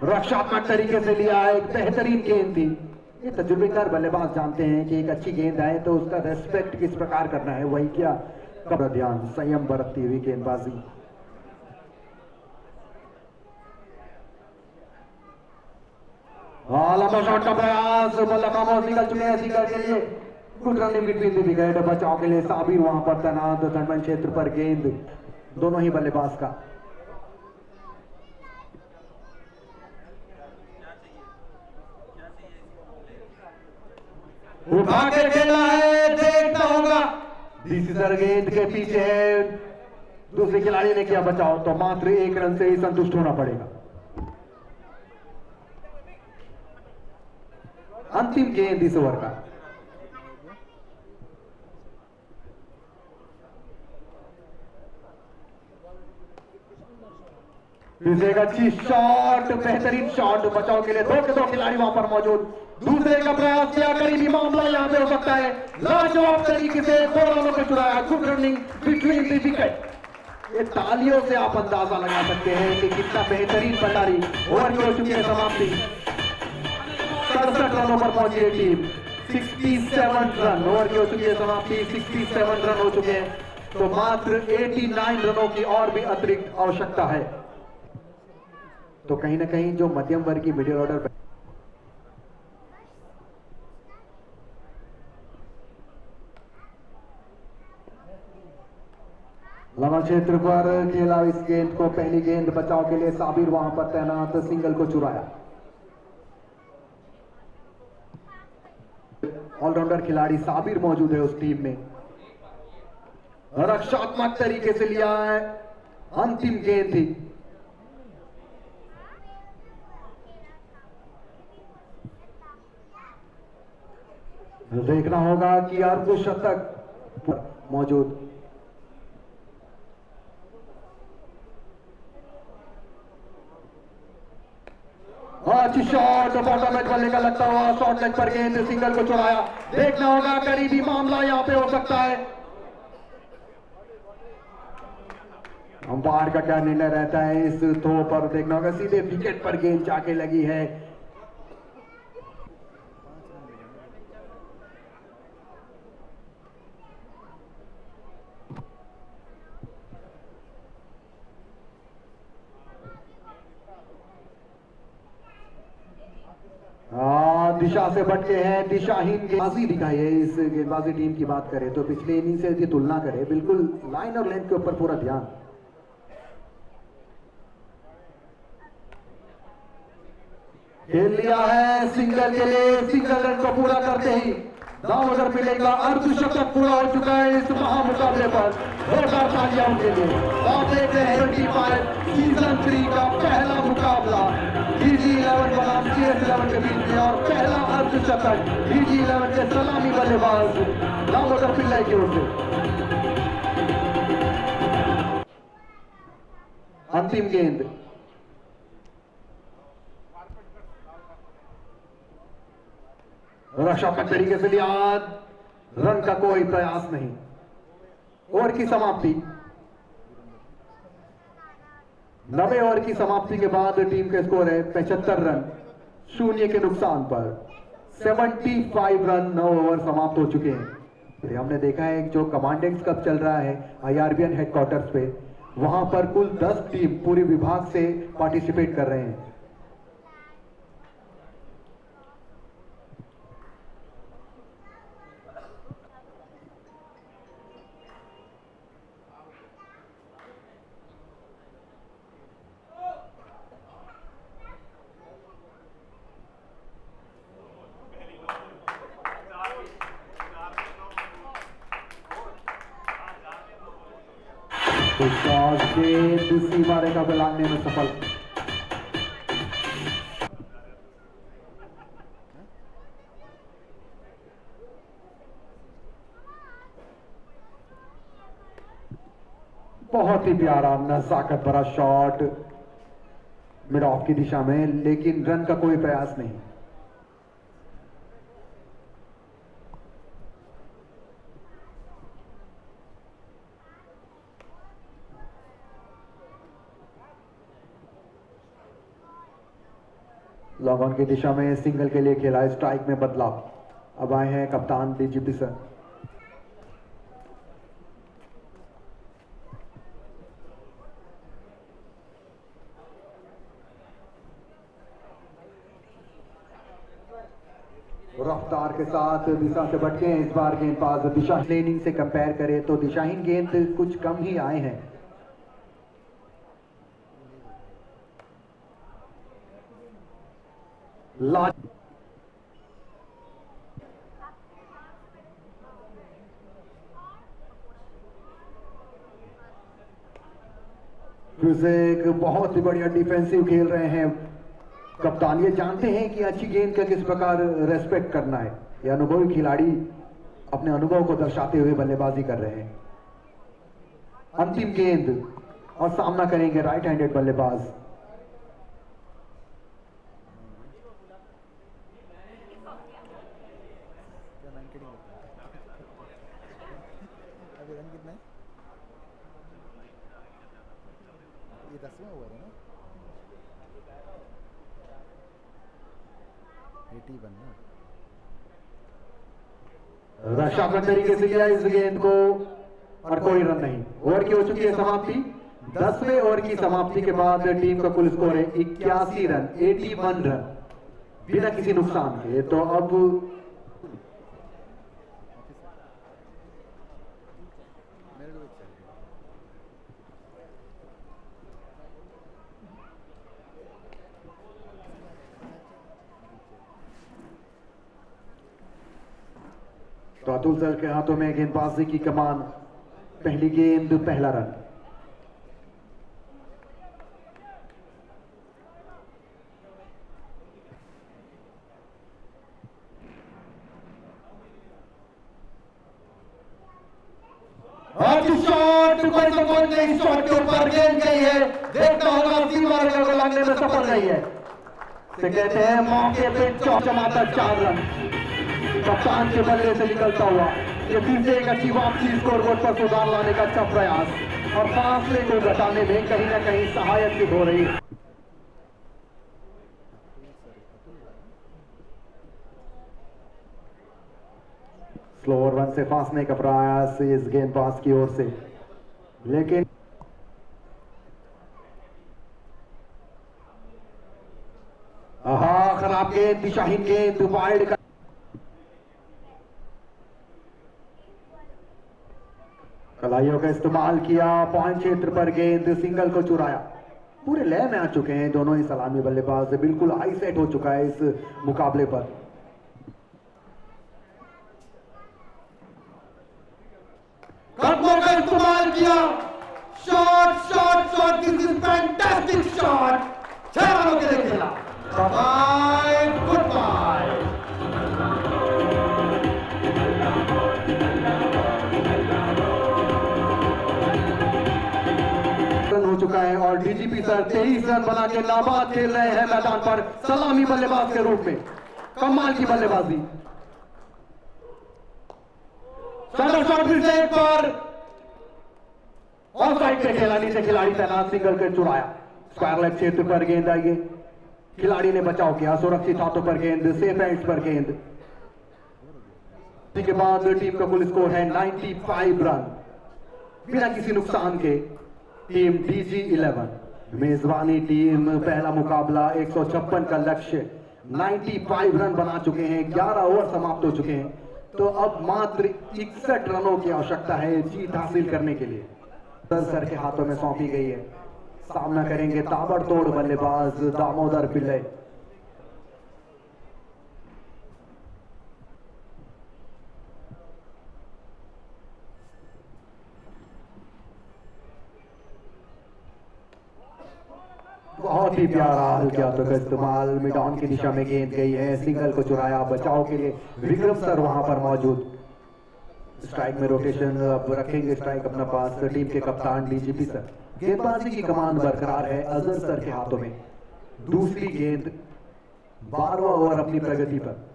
रक्षात्मक तरीके से लिया, एक बेहतरीन गेंद थी। ये तजुर्बेकार बल्लेबाज जानते हैं कि एक अच्छी गेंद आए तो उसका रेस्पेक्ट किस प्रकार करना है, वही किया। कब ध्यान, संयम बरतती हुई गेंदबाजी। लंबा शॉट का प्रयास, बल्ला खामोश, निकल चुके हैं सीकर के लिए। Good running between the wicket, बचाव के लिए साबिर वहां पर तैनात। धनमन क्षेत्र पर गेंद दोनों ही बल्लेबाज का। उठा के खेला है, देखना होगा। डिसीजर गेंद के पीछे है, दूसरे खिलाड़ी ने किया बचाव, तो मात्र 1 रन से ही संतुष्ट होना पड़ेगा। अंतिम गेंद इस ओवर का। फिर एक अच्छी शॉट, बेहतरीन शॉट, बचाव के लिए 2 के 2 खिलाड़ी वहां पर मौजूद। दूसरे का प्रयास किया, करीबी मामला यहां पे हो सकता है। लाजवाब तरीके से 2 रनों को चुराया। Good running between the wicket. ये तालियों से आप अंदाजा लगा सकते हैं कि कितना बेहतरीन बल्लारी। ओवर की हो चुकी है समाप्ति। 67 रनों पर पहुंची है टीम। 67 रन, ओवर की हो चुकी है समाप्ति। 67 रन हो चुके हैं, तो मात्र 89 रनों की और भी अतिरिक्त आवश्यकता है। तो कहीं ना कहीं जो मध्यम वर्ग की मिडिल ऑर्डर लंबा क्षेत्र पर खेला इस गेंद को। पहली गेंद बचाव के लिए साबिर वहां पर तैनात, सिंगल को चुराया। ऑलराउंडर खिलाड़ी साबिर मौजूद है उस टीम में। रक्षात्मक तरीके से लिया है, अंतिम गेंद थी। देखना होगा कि अर्धशतक मौजूद। अच्छी शॉट, बॉटम एज बल्ले का लगता हुआ शॉर्ट लेग पर गेंद, सिंगल को चुराया। देखना होगा, करीबी मामला यहां पे हो सकता है। अंपायर का क्या निर्णय रहता है इस थ्रो पर, देखना होगा। सीधे विकेट पर गेंद जाके लगी है। दिशा से भटके हैं, दिशाहीन गेंदबाजी दिखाई है इस गेंदबाजी टीम की बात करें तो। पिछले इनिंग से यदि तुलना करें, बिल्कुल लाइन और लेंथ के ऊपर पूरा ध्यान। खेल लिया है सिंगल के लिए, सिंगल रन को पूरा करते ही दाव अगर मिलेगा। अर्धशतक पूरा हो चुका है इस महामुकाबले पर। जोरदार तालियां उनके लिए। आप देख रहे हैं 25 सीजन 3 का पहला मुकाबला DG11 बनाम CS11 के बीच में, और पहला अर्धशतक DG11 के सलामी बल्लेबाज दामोदर पिल्लाई की ओर से। अंतिम गेंद, रक्षात्मक तरीके से लिया, रन का कोई प्रयास नहीं। ओवर की समाप्ति। 90 ओवर की समाप्ति के बाद टीम का स्कोर है 75 रन 0 के नुकसान पर। 75 रन 9 ओवर समाप्त हो चुके हैं। हमने देखा है जो कमांडेंट्स कप चल रहा है IRBN हेडक्वार्टर्स पे, वहां पर कुल 10 टीम पूरे विभाग से पार्टिसिपेट कर रहे हैं। सीमा रेखा को लांघने में सफल। बहुत ही प्यारा नजाकत भरा शॉट मिड ऑफ की दिशा में, लेकिन रन का कोई प्रयास नहीं। लॉन्ग ऑन की दिशा में सिंगल के लिए खेला, स्ट्राइक में बदलाव। अब आए हैं कप्तान डीजीपी सर। रफ्तार के साथ दिशा से भटके हैं इस बार गेंदबाज। दिशा लेनिंग से कंपेयर करें तो दिशाहीन गेंद कुछ कम ही आए हैं। फिर से एक बहुत ही बढ़िया डिफेंसिव खेल रहे हैं कप्तान। ये जानते हैं कि अच्छी गेंद का किस प्रकार रेस्पेक्ट करना है। ये अनुभवी खिलाड़ी अपने अनुभव को दर्शाते हुए बल्लेबाजी कर रहे हैं। अंतिम गेंद और सामना करेंगे राइट हैंडेड बल्लेबाज। क्या 9 किडिंग अभी रन कितना है? ये 10वां ओवर है ना? 81 ना? रक्षात्मक तरीके से किया इस गेंद को और कोई रन नहीं। ओवर की हो चुकी है समाप्ति। 10वें ओवर की समाप्ति के बाद टीम का कुल स्कोर है 81 रन, 81 रन बिना किसी नुकसान के। तो अब मेरे को भी चाहिए। तो अतुल सर के हाथों में गेंदबाजी की कमान। पहली गेंद पहला रन। शॉट कोई सपोर्ट नहीं, शॉट के ऊपर गेंद गई है। देखना होगा सीमा रेखा को लांघने में सफल रही है। से कहते हैं मौके पे चौचमाता 4 रन कप्तान के बल्ले से निकलता हुआ। ये फिर से एक अच्छी वापसी स्कोरबोर्ड पर सुधार लाने का अच्छा प्रयास और फासले को घटाने में कहीं ना कहीं सहायक सिद्ध हो रही है। स्लोअर रन से फांसने का प्रयास इस गेंदबाज की ओर से, लेकिन खराब गेंद, दिशाहीन गेंद, वाइड का कलाइयों का इस्तेमाल किया। पॉइंट क्षेत्र पर गेंद, सिंगल को चुराया। पूरे लय में आ चुके हैं दोनों ही सलामी बल्लेबाज। बिल्कुल हाई सेट हो चुका है इस मुकाबले पर। कदमों का इस्तेमाल किया। Shot shot shot, this is fantastic shot. 6 रनों के लिए खेला। Bye good bye. रन हो चुका है और डीजीपी सर 23 रन बना के नाबाद खेल रहे हैं मैदान पर सलामी बल्लेबाज के रूप में। कमाल की बल्लेबाजी। शॉट फिर से एक बार ऑफ साइड पे खेला, नीचे खिलाड़ी तैनात, सिंगल के चुराया। स्क्वायर लेग क्षेत्र पर गेंद आई है, खिलाड़ी ने बचाव किया। सुरक्षित हाथों पर गेंद, सेफ एंड्स पर गेंद। इसके बाद टीम का कुल स्कोर है 95 रन बिना किसी नुकसान के। टीम DG11 मेजबानी टीम पहला मुकाबला 156 का लक्ष्य 95 रन बना चुके हैं। 11 ओवर समाप्त हो चुके हैं। तो अब मात्र 61 रनों की आवश्यकता है जीत हासिल करने के लिए। सर के हाथों में सौंपी गई है। सामना करेंगे ताबड़तोड़ बल्लेबाज दामोदर पिल्ले। बहुत ही प्यारा हल्के हाथों का इस्तेमाल। मिड ऑन की दिशा में गेंद गई है, सिंगल को चुराया। बचाव के लिए विक्रम सर वहां पर मौजूद। स्ट्राइक में रोटेशन अब रखेंगे स्ट्राइक अपना पास टीम के कप्तान डीजीपी सर। गेंदबाजी की कमान बरकरार है अजहर सर के हाथों में। दूसरी गेंद 12वां ओवर अपनी प्रगति पर।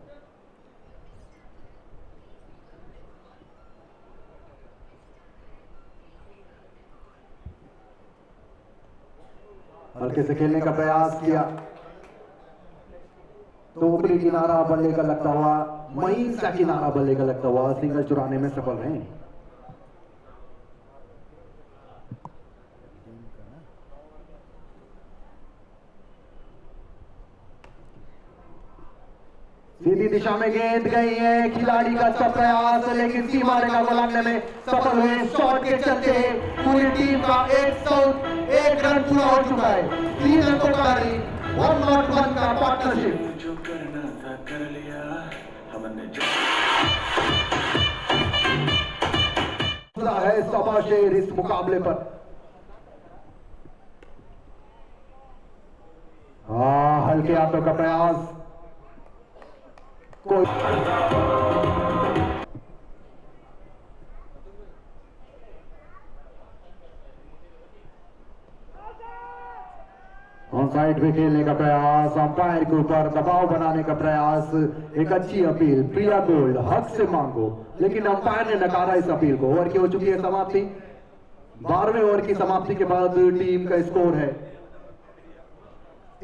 हल्के से खेलने का प्रयास किया तो ऊपरी किनारा बल्ले का लगता हुआ, महीन सा किनारा बल्ले का लगता हुआ सिंगल चुराने में सफल रहे। सीधी दिशा में गेंद गई है, खिलाड़ी का सब प्रयास लेकिन सीमा रेखा को लगने में सफल हुए। शॉट के चलते पूरी टीम का 101 रन पूरा हो चुका है। 3 अंकों का 101 का पार्टनरशिप। जो करना था कर लिया हमने है सबा शेर इस मुकाबले पर। हल्के हाथों का प्रयास कोई ऑन साइड पे खेलने का प्रयास, अंपायर के ऊपर दबाव बनाने का प्रयास। एक अच्छी अपील, प्रिया गोल्ड हक से मांगो, लेकिन अंपायर ने नकारा इस अपील को। ओवर की हो चुकी है समाप्ति। 12वें ओवर की समाप्ति के बाद टीम का स्कोर है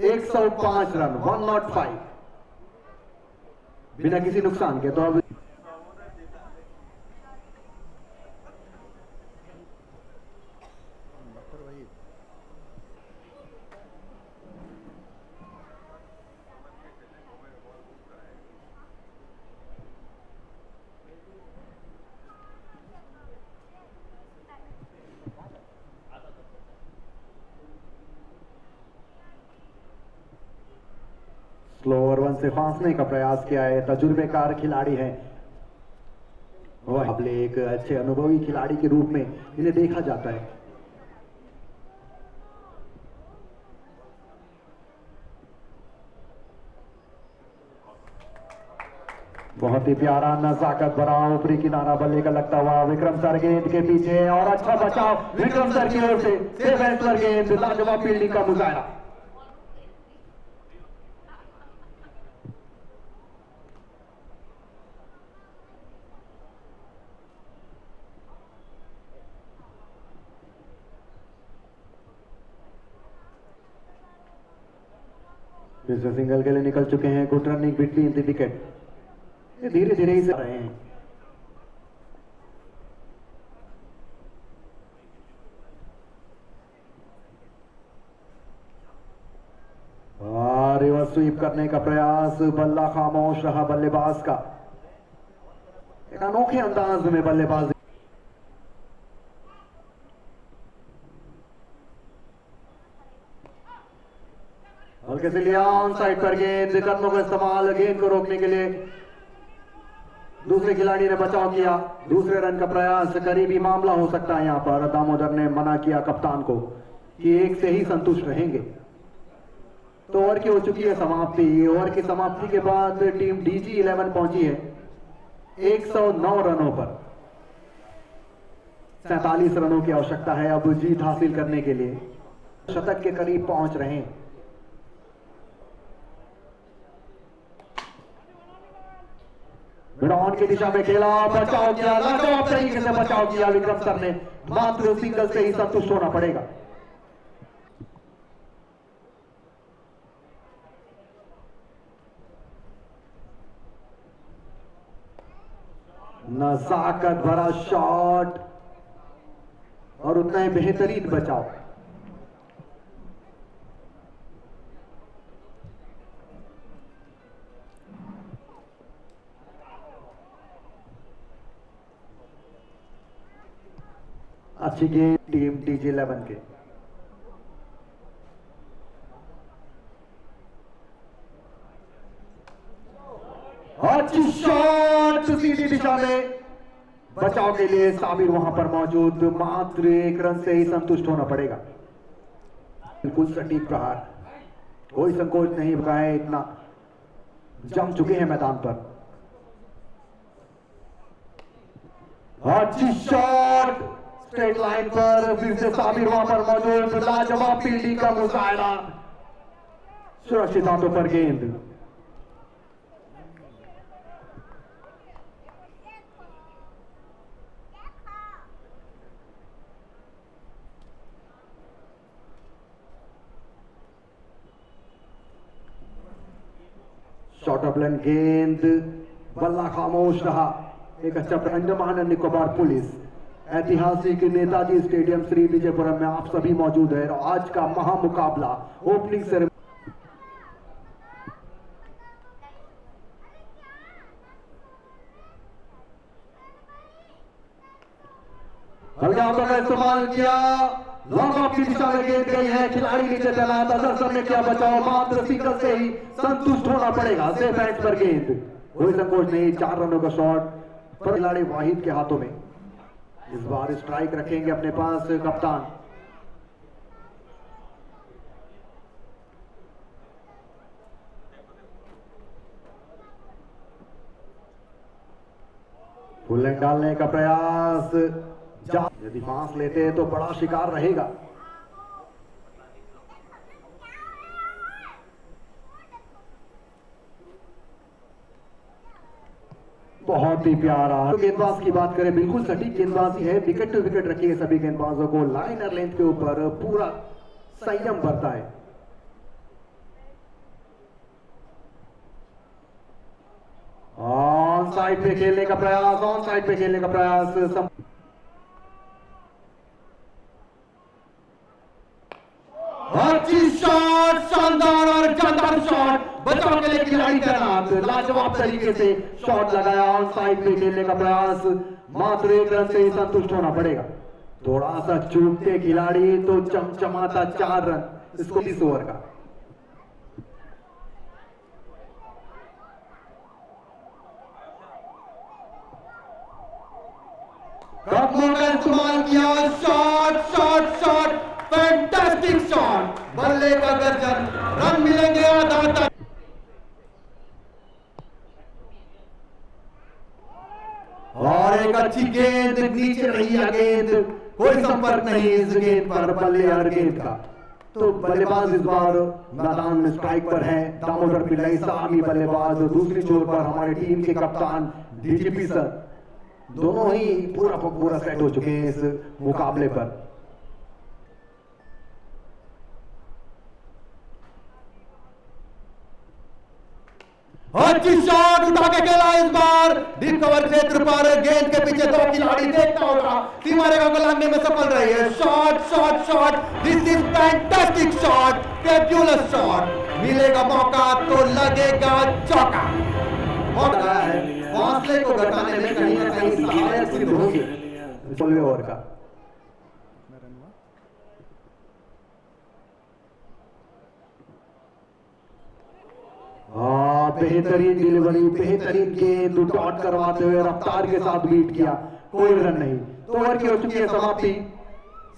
105 रन, 105 बिना किसी नुकसान के। तो अब स्लो ओवर 1 से फांसने का प्रयास किया है। तजुर्बेकार खिलाड़ी हैं, वह एक अच्छे अनुभवी खिलाड़ी के रूप में इन्हें देखा जाता है। बहुत ही प्यारा नजाकत भरा ऊपरी किनारा बल्ले का लगता हुआ विक्रम सर गेंद के पीछे और अच्छा बचाव विक्रम सर की ओर से। सेफ एंड पर गेंद, लाजवाब फील्डिंग का मुजाहरा। सिंगल के लिए निकल चुके हैं। Good running between the wicket. ये धीरे धीरे ही रहे हैं। रिवर्स स्वीप करने का प्रयास, बल्ला खामोश रहा बल्लेबाज का। एक अनोखे अंदाज में बल्लेबाजी। हल्के से लिया ऑन साइड पर गेंद, कदमों का इस्तेमाल गेंद को रोकने के लिए। दूसरे खिलाड़ी ने बचाव किया। दूसरे रन का प्रयास, करीबी मामला हो सकता है यहां पर। दामोदर ने मना किया कप्तान को कि 1 से ही संतुष्ट रहेंगे। तो ओवर की हो चुकी है समाप्ति। ओवर की समाप्ति के बाद टीम डीजी 11 पहुंची है 109 रनों पर। 47 रनों की आवश्यकता है अब जीत हासिल करने के लिए। शतक के करीब पहुंच रहे हैं। ऑन की दिशा में खेला, बचाव किया, लाजवाब तरीके से बचाव किया विक्रम सर ने। मात्र सिंगल से ही संतुष्ट होना पड़ेगा। नजाकत भरा शॉट और उतना ही बेहतरीन बचाव। अच्छी गेंद टीम डीजी 11 के। अच्छी शॉट सीधी दिशा में, बचाव के लिए साबिर वहां पर मौजूद। मात्र 1 रन से ही संतुष्ट होना पड़ेगा। बिल्कुल सटीक प्रहार, कोई संकोच नहीं बकाए, इतना जम चुके हैं मैदान पर। अच्छी शॉट स्ट्रेट लाइन पर, फिर से साबिर वहां पर मौजूद, लाजवाब फील्डिंग का मुजाहरा, सुरक्षित हाथों पर गेंद। शॉर्ट ऑफ लाइन गेंद, बल्ला खामोश रहा। एक अच्छा अंडमान एंड निकोबार पुलिस ऐतिहासिक नेताजी स्टेडियम श्री विजयपुरम में आप सभी मौजूद है और आज का महामुकाबला ओपनिंग सेरेमनी हल्के हाथों का इस्तेमाल किया, लॉन्ग ऑफ की दिशा में गेंद गई है, खिलाड़ी नीचे चला, अजहर ने किया बचाव, मात्र सिंगल से ही संतुष्ट होना पड़ेगा। सेफ हैंड पर गेंद, कोई संकोच नहीं, 4 रनों का शॉट पर खिलाड़ी वाहिद के हाथों में। इस बार स्ट्राइक रखेंगे अपने पास कप्तान। फुल लेग डालने का प्रयास, यदि फांस लेते हैं तो बड़ा शिकार रहेगा। बहुत ही प्यारा गेंदबाज की बात करें, बिल्कुल सटीक गेंदबाजी है, विकेट टू विकेट रखिए सभी गेंदबाजों को, लाइनर लेंथ के ऊपर पूरा संयम बरता है। ऑन साइड पे खेलने का प्रयास, ऑन साइड पे खेलने का प्रयास, अच्छी शॉट, शानदार और जानदार शॉट, बचाव के लिए खिलाड़ी तैनात, लाजवाब तरीके से शॉट लगाया, ऑन साइड पे खेलने का प्रयास, मात्र 1 रन से ही संतुष्ट होना पड़ेगा। थोड़ा सा चूकते खिलाड़ी तो चमचमाता 4 रन, इसको 20 ओवर का। कदमों का इस्तेमाल किया, shot shot shot, fantastic shot, बल्ले का गर्जन, रन मिलेंगे आधा तक। और एक अच्छी गेंद, नीचे रही है गेंद, कोई संपर्क नहीं इस गेंद पर बल्ले और गेंद का। तो बल्लेबाज इस बार मैदान में स्ट्राइक पर है, दामोदर पिल्लाई सामी बल्लेबाज, दूसरी छोर पर हमारे टीम के कप्तान डीजीपी सर, दोनों ही पूरा सेट हो चुके हैं इस मुकाबले पर। अच्छी शॉट उठा के खेला इस बार, डीप कवर क्षेत्र पर गेंद के पीछे 2 खिलाड़ी, देखता होगा सीमा रेखा को लांघने में सफल रही है। Shot shot shot, this is fantastic shot, fabulous shot, मिलेगा मौका तो लगेगा चौका। फासले को घटाने में कहीं ना कहीं सहायक सिद्ध होगी 16वें ओवर का। कितना रन हुआ? बेहतरीन डिलीवरी, बेहतरीन गेंद, डॉट करवाते हुए रफ्तार के साथ बीट किया, कोई रन नहीं। तो ओवर की हो चुकी है समाप्ति।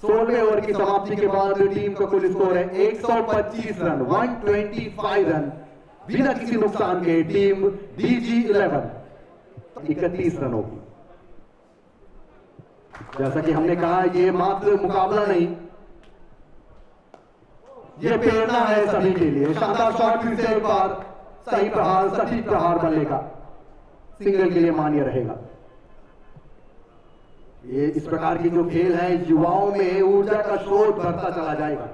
16वें ओवर की समाप्ति के बाद टीम का कुल स्कोर है 125 रन, 125 रन, बिना किसी नुकसान के टीम DG11 31 रन होगी। जैसा कि हमने कहा, ये मात्र मुकाबला नहीं, ये प्रेरणा है सभी के लिए। शानदार शॉट, फिर से एक बार सही प्रहार, सटीक प्रहार बल्ले का, सिंगल के लिए मान्य रहेगा। ये इस प्रकार की जो खेल है, युवाओं में ऊर्जा का स्रोत बढ़ता चला जाएगा।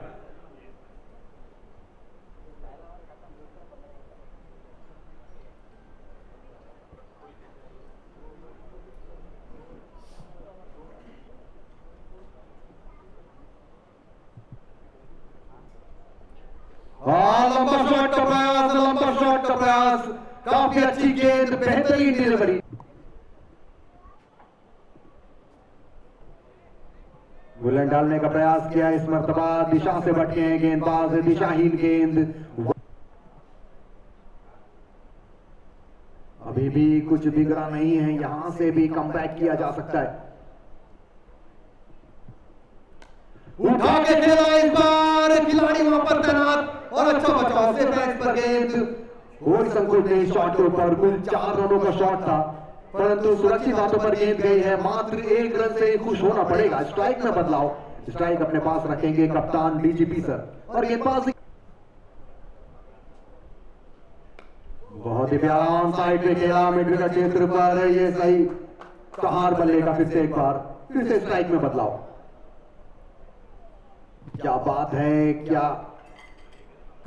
लंबा शॉट का प्रयास, लंबा शॉट का प्रयास, काफी अच्छी गेंद, बेहतरीन डिलीवरी। बुलेट डालने का प्रयास किया इस मर्तबा, दिशा से भटके हैं गेंदबाज, दिशाहीन गेंद। अभी भी कुछ बिगड़ा नहीं है, यहां से भी कमबैक किया जा सकता है। उठा के खेला इस बार, खिलाड़ी वहां पर तैनात और अच्छा बचाव से बैट पर गेंद, कोई संकोच नहीं शॉट के ऊपर। कुल 4 रनों का शॉट था, परंतु सुरक्षित हाथों पर गेंद गई है, मात्र 1 रन से खुश होना पड़ेगा। स्ट्राइक में बदलाव, स्ट्राइक अपने पास रखेंगे कप्तान डीजीपी सर। और गेंदबाजी बहुत ही प्यारा ऑन साइड पे खेला, मिड विकेट क्षेत्र पर, ये सही कहार बल्ले का फिर से एक बार, फिर से स्ट्राइक में बदलाव। क्या बात है, क्या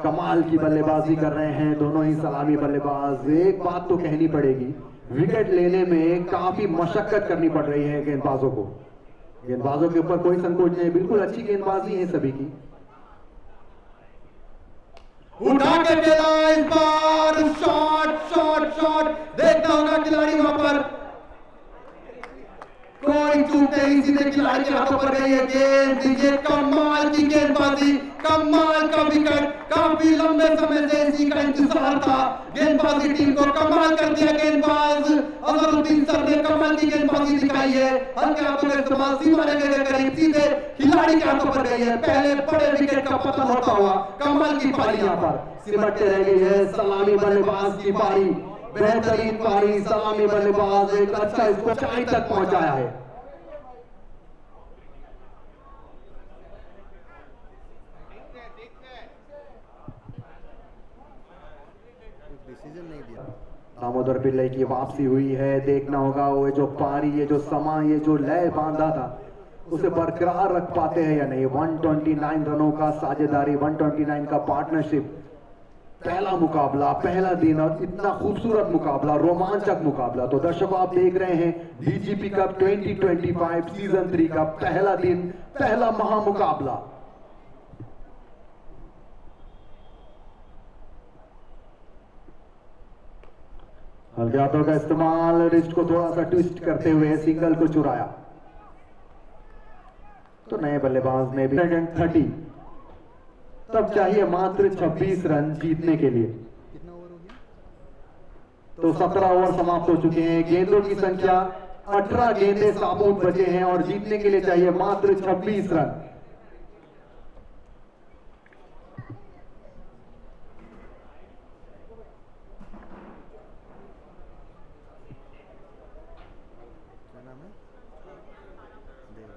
कमाल की बल्लेबाजी कर रहे हैं दोनों ही सलामी बल्लेबाज। एक बात तो कहनी पड़ेगी, विकेट लेने में काफी मशक्कत करनी पड़ रही है गेंदबाजों को। गेंदबाजों के ऊपर कोई संकोच नहीं, बिल्कुल अच्छी गेंदबाजी है सभी की। उठा के खेला इस बार, शॉट शॉट शॉट, देखना होगा खिलाड़ी वहां पर, कोई चूक नहीं, सीधे खिलाड़ी के हाथों पर गई है गेंद। दीजिए कमाल की गेंदबाजी, कमाल का विकेट, काफी लंबे समय से इसी का इंतजार था। गेंदबाजी टीम को कमाल कर दिया गेंदबाज अजहरुद्दीन सर ने, कमाल की गेंदबाजी दिखाई है। हल्के हाथों का इस्तेमाल, सीमा रेखा के करीब, सीधे खिलाड़ी के हाथों पर गई है। पहले बड़े विकेट का पतन होता हुआ कमाल की पारी यहाँ पर सिमटते रह गई है सलामी बल्लेबाज की पारी। बेहतरीन पारी, सलामी बल्लेबाज एक अच्छा इसको ऊंचाई तक पहुंचाया है। डिसीजन नहीं दिया। दामोदर पिल्लई की वापसी हुई है, देखना होगा वो जो पारी, ये जो समा, ये जो लय बांधा था उसे बरकरार रख पाते हैं या नहीं। 129 रनों का साझेदारी, 129 का पार्टनरशिप, पहला मुकाबला, पहला दिन और इतना खूबसूरत मुकाबला, रोमांचक मुकाबला। तो दर्शकों आप देख रहे हैं डीजीपी कप 2025 सीजन 3 का पहला दिन, पहला महामुकाबला। हल्के हाथों का इस्तेमाल, रिस्ट को थोड़ा सा ट्विस्ट करते हुए सिंगल को चुराया। तो नए बल्लेबाज ने भी 30, तब चाहिए मात्र 26 रन जीतने के लिए। कितना ओवर हो गया? तो 17 ओवर समाप्त हो चुके हैं। गेंदों की संख्या 18 गेंदे साबुत बचे हैं और जीतने के लिए चाहिए मात्र 26 रन। क्या नाम है? देव।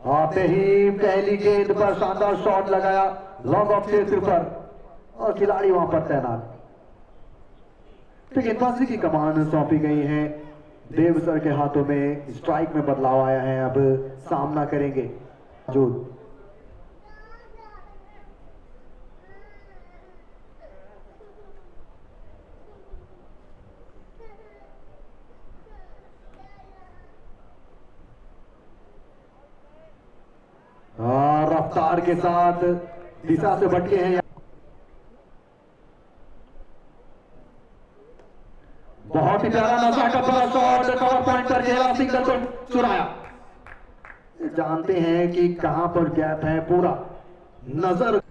आते ही पहली गेंद पर शानदार शॉट लगाया लॉन्ग ऑफ क्षेत्र पर और खिलाड़ी वहां पर तैनात। तो गेंदबाजी की कमान सौंपी गई है देव सर के हाथों में। स्ट्राइक में बदलाव आया है, अब सामना करेंगे जो रफ्तार के साथ दिशा से भटके हैं। बहुत ही प्यारा नशा का बड़ा शॉट, कवर पॉइंट पर खेला, सिंगल को चुराया। जानते हैं कि कहां पर गैप है, पूरा नजर।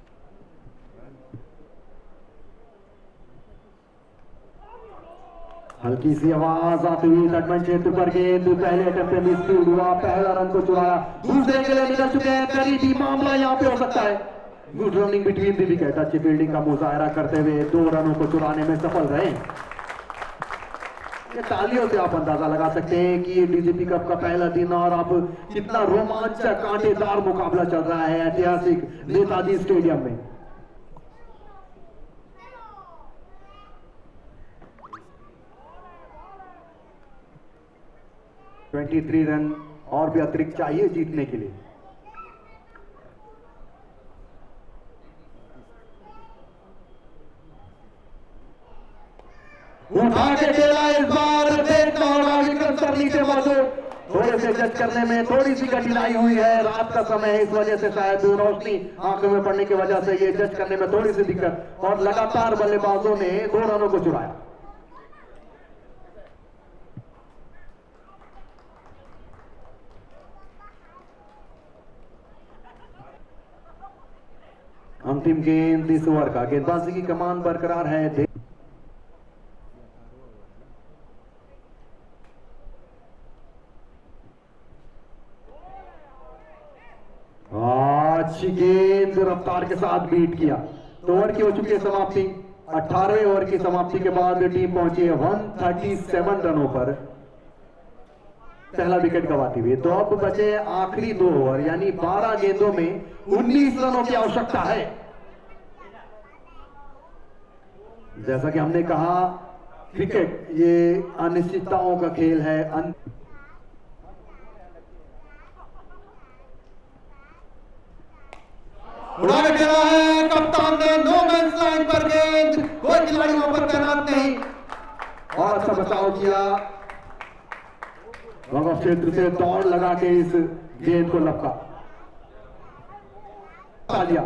हल्की सी आवाज आती हुई लटमन क्षेत्र पर गेंद, पहले अटेम्प्ट में मिसफील्ड हुआ, पहला रन को चुराया। दूसरे के लिए निकल चुके हैं, करीबी मामला यहां पे हो सकता है। Good running between the wicket, अच्छी फील्डिंग का मुजाहरा करते हुए 2 रनों को चुराने में सफल रहे। ये तालियों से आप अंदाजा लगा सकते हैं कि ये डीजीपी कप का पहला दिन और अब कितना रोमांचक कांटेदार मुकाबला चल रहा है ऐतिहासिक नेताजी स्टेडियम में। 23 रन और भी अतिरिक्त चाहिए जीतने के लिए। उठा के खेला इस बार, देखना होगा विक्रम सर नीचे मौजूद। थोड़े से जज करने में थोड़ी सी कठिनाई हुई है, रात का समय है, इस वजह से शायद रोशनी आंखों में पड़ने की वजह से ये जज करने में थोड़ी सी दिक्कत, और लगातार बल्लेबाजों ने 2 रनों को चुराया। अंतिम गेंद इस ओवर का, गेंदबाजी की कमान बरकरार है। अच्छी गेंद रफ्तार के साथ बीट किया। तो ओवर की हो चुकी है समाप्ति। 18वें ओवर की समाप्ति के बाद टीम पहुंची है 137 रनों पर, पहला विकेट गंवाती हुई। तो अब बचे आखिरी 2 ओवर, यानी 12 गेंदों में 19 रनों की आवश्यकता है। जैसा कि हमने कहा, क्रिकेट ये अनिश्चितताओं का खेल है। उड़ा के खेला है कप्तान ने, नो मैंस लाइन पर गेंद, कोई खिलाड़ी वहां पर तैनात नहीं। और अच्छा बचाव किया, रन ऑफ क्षेत्र से दौड़ लगा के इस गेंद को लपका लिया।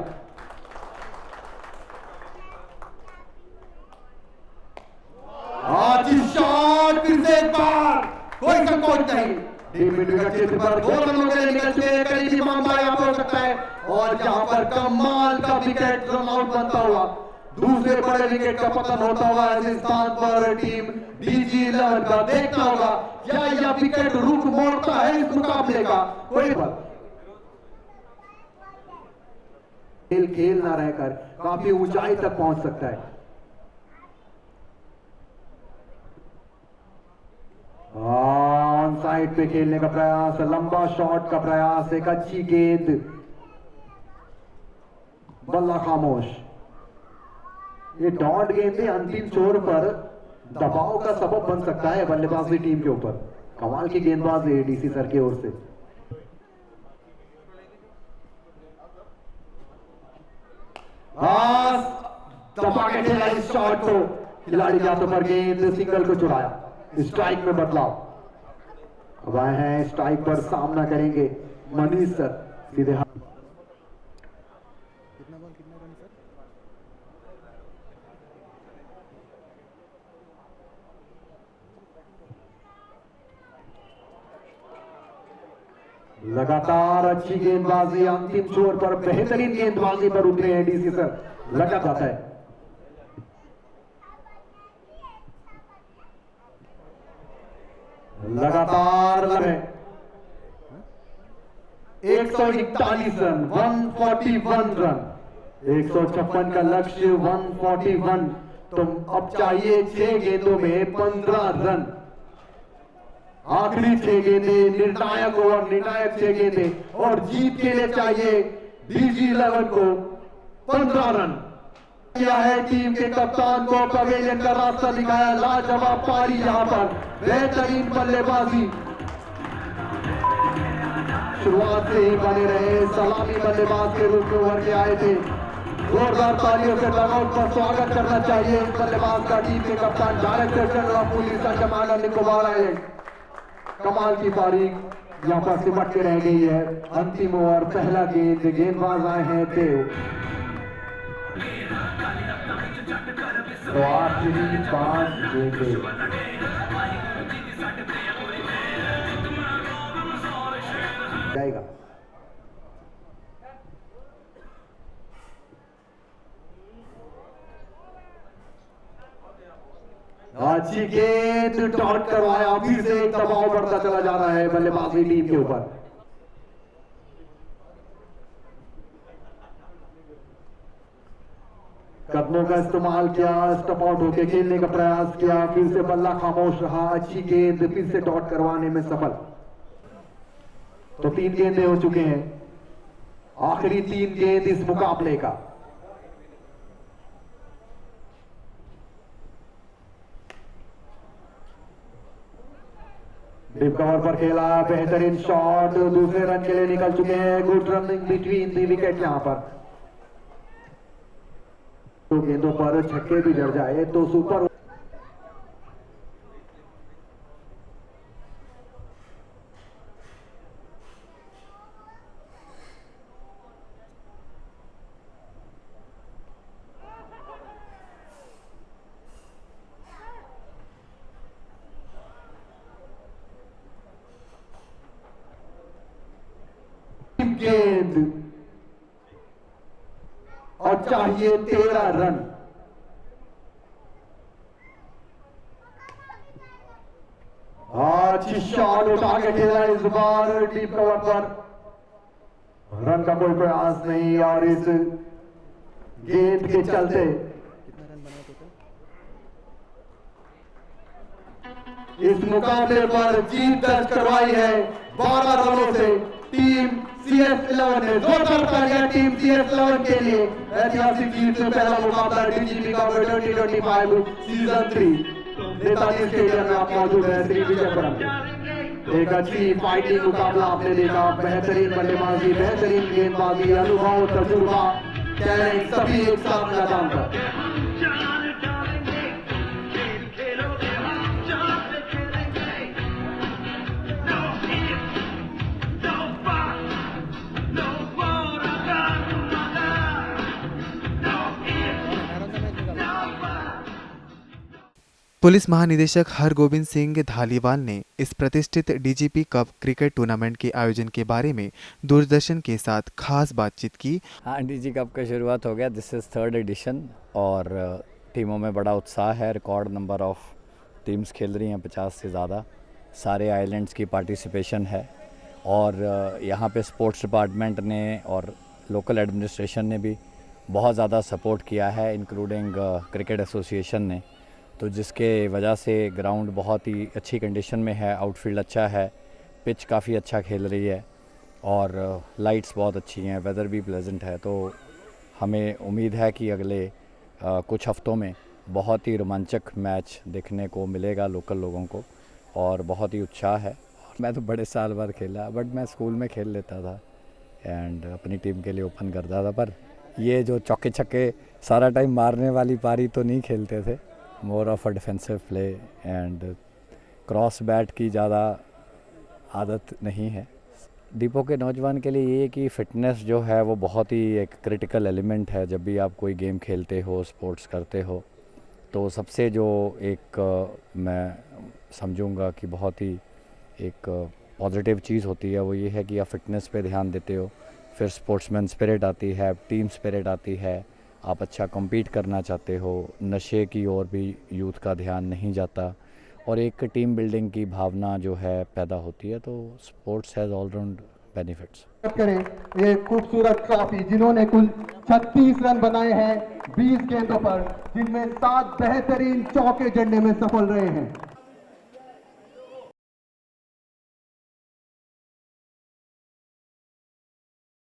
आज शॉट फिर से एक बार, कोई संकोच नहीं। टीम विकेट क्षेत्र पर 2 रनों के लिए निकल चुके हैं। करीबी मामला यहाँ पर हो सकता है, और जहां पर कमाल का विकेट रन आउट बनता हुआ, दूसरे बड़े विकेट का पतन होता हुआ ऐसे स्थान पर टीम DG11 का देखना होगा क्या यह विकेट रुख मोड़ता है इस मुकाबले का। कोई खेल ना रहकर काफी ऊंचाई तक पहुंच सकता है। ऑन साइड पे खेलने का प्रयास, लंबा शॉट का प्रयास, एक अच्छी गेंद, बल्ला खामोश। ये डॉट गेंदें अंतिम छोर पर दबाव का सबब बन सकता है बल्लेबाजी टीम के ऊपर। कमाल की गेंदबाजी है DC सर की ओर से। दबा के खेला इस शॉट को, खिलाड़ी के हाथों पर गेंद, सिंगल को चुराया। स्ट्राइक में बदलाव, अब आए हैं स्ट्राइक पर सामना करेंगे मनीष सर सीधे हाथ। कितना बॉल कितना रन सर? लगातार अच्छी गेंदबाजी, अंतिम छोर पर बेहतरीन गेंदबाजी पर उतरे हैं DC सर, लगा जाता है। लगातार 141 रन, 141 रन, 156 का लक्ष्य, 141। तो अब चाहिए 6 गेंदों में 15 रन। आखिरी 6 गेंदें निर्णायक ओवर, निर्णायक 6 गेंदें, और जीत के लिए चाहिए DG11 को 15 रन। किया है टीम के कप्तान को, पवेलियन का रास्ता दिखाया, लाजवाब पारी यहां पर, बेहतरीन बल्लेबाजी, शुरुआत से ही बने रहे, सलामी बल्लेबाज के रूप में उभर के आए थे। जोरदार तालियों से रनआउट पर स्वागत करना चाहिए इस बल्लेबाज का, टीम के कप्तान, director general of police Andaman और निकोबार आइलैंड। कमाल की पारी यहां पर सिमट के रह गई है। अंतिम ओवर, पहला गेंद, गेंदबाज आए हैं देव। तो आखिरी 5 गेंदें, जाएगा। अच्छी गेंद, डॉट करवाया, फिर से एक दबाव बढ़ता चला जा रहा है बल्लेबाजी टीम के ऊपर। कदमों का इस्तेमाल किया, स्टप आउट होकर खेलने का प्रयास किया, फिर से बल्ला खामोश रहा, अच्छी गेंद, फिर से डॉट करवाने में सफल। तो 3 गेंदें हो चुके हैं, आखिरी 3 गेंद इस मुकाबले का। डिप कवर पर खेला, बेहतरीन शॉट, दूसरे रन के लिए निकल चुके हैं। Good running between the wicket यहां पर। तो गेंदों पर छक्के भी जड़ जाए तो सुपर। गेंद और चाहिए 13 रन। अच्छी शॉट उठा के खेला इस बार डीप कवर पर। रन का कोई प्रयास नहीं और इस गेंद के चलते कितना रन बनाया टोटल? इस मुकाबले पर जीत दर्ज करवाई है 12 रनों से टीम CS11 ने। जोरदार तालियां टीम CS11 के लिए। ऐतिहासिक जीत से पहला मुकाबला DGP cup 2025 season 3 Netaji stadium में आप मौजूद हैं श्री विजयपुरम। एक अच्छी फाइटिंग मुकाबला आपने देखा। बेहतरीन बल्लेबाजी, बेहतरीन गेंदबाजी, अनुभव, तजुर्बा, टैलेंट सभी एक साथ मैदान पर। पुलिस महानिदेशक हरगोविंद सिंह धालीवाल ने इस प्रतिष्ठित डीजीपी कप क्रिकेट टूर्नामेंट के आयोजन के बारे में दूरदर्शन के साथ खास बातचीत की। हाँ, डीजी कप का शुरुआत हो गया। दिस इज़ 3rd एडिशन और टीमों में बड़ा उत्साह है। रिकॉर्ड नंबर ऑफ टीम्स खेल रही हैं, 50 से ज़्यादा। सारे आइलैंड्स की पार्टिसिपेशन है और यहाँ पे स्पोर्ट्स डिपार्टमेंट ने और लोकल एडमिनिस्ट्रेशन ने भी बहुत ज़्यादा सपोर्ट किया है, इंक्लूडिंग क्रिकेट एसोसिएशन ने। तो जिसके वजह से ग्राउंड बहुत ही अच्छी कंडीशन में है, आउटफील्ड अच्छा है, पिच काफ़ी अच्छा खेल रही है और लाइट्स बहुत अच्छी हैं, वेदर भी प्लेजेंट है। तो हमें उम्मीद है कि अगले कुछ हफ्तों में बहुत ही रोमांचक मैच देखने को मिलेगा लोकल लोगों को और बहुत ही उत्साह है। मैं तो बड़े साल बाद खेला, बट मैं स्कूल में खेल लेता था एंड अपनी टीम के लिए ओपन करता था। पर ये जो चौके छक्के सारा टाइम मारने वाली पारी तो नहीं खेलते थे, more of a defensive play and cross bat की ज़्यादा आदत नहीं है। डिपो के नौजवान के लिए ये कि फ़िटनेस जो है वो बहुत ही एक क्रिटिकल एलिमेंट है। जब भी आप कोई गेम खेलते हो, स्पोर्ट्स करते हो, तो सबसे जो एक मैं समझूंगा कि बहुत ही एक पॉजिटिव चीज़ होती है वो ये है कि आप फिटनेस पे ध्यान देते हो, फिर स्पोर्ट्समैन स्पिरिट आती है, टीम स्पिरिट आती है, आप अच्छा कम्पीट करना चाहते हो, नशे की ओर भी यूथ का ध्यान नहीं जाता और एक टीम बिल्डिंग की भावना जो है पैदा होती है। तो sports has all round benefits. करें ये खूबसूरत ट्रॉफी जिन्होंने कुल 36 रन बनाए हैं 20 गेंदों पर, जिनमें 7 बेहतरीन चौके जड़ने में सफल रहे हैं।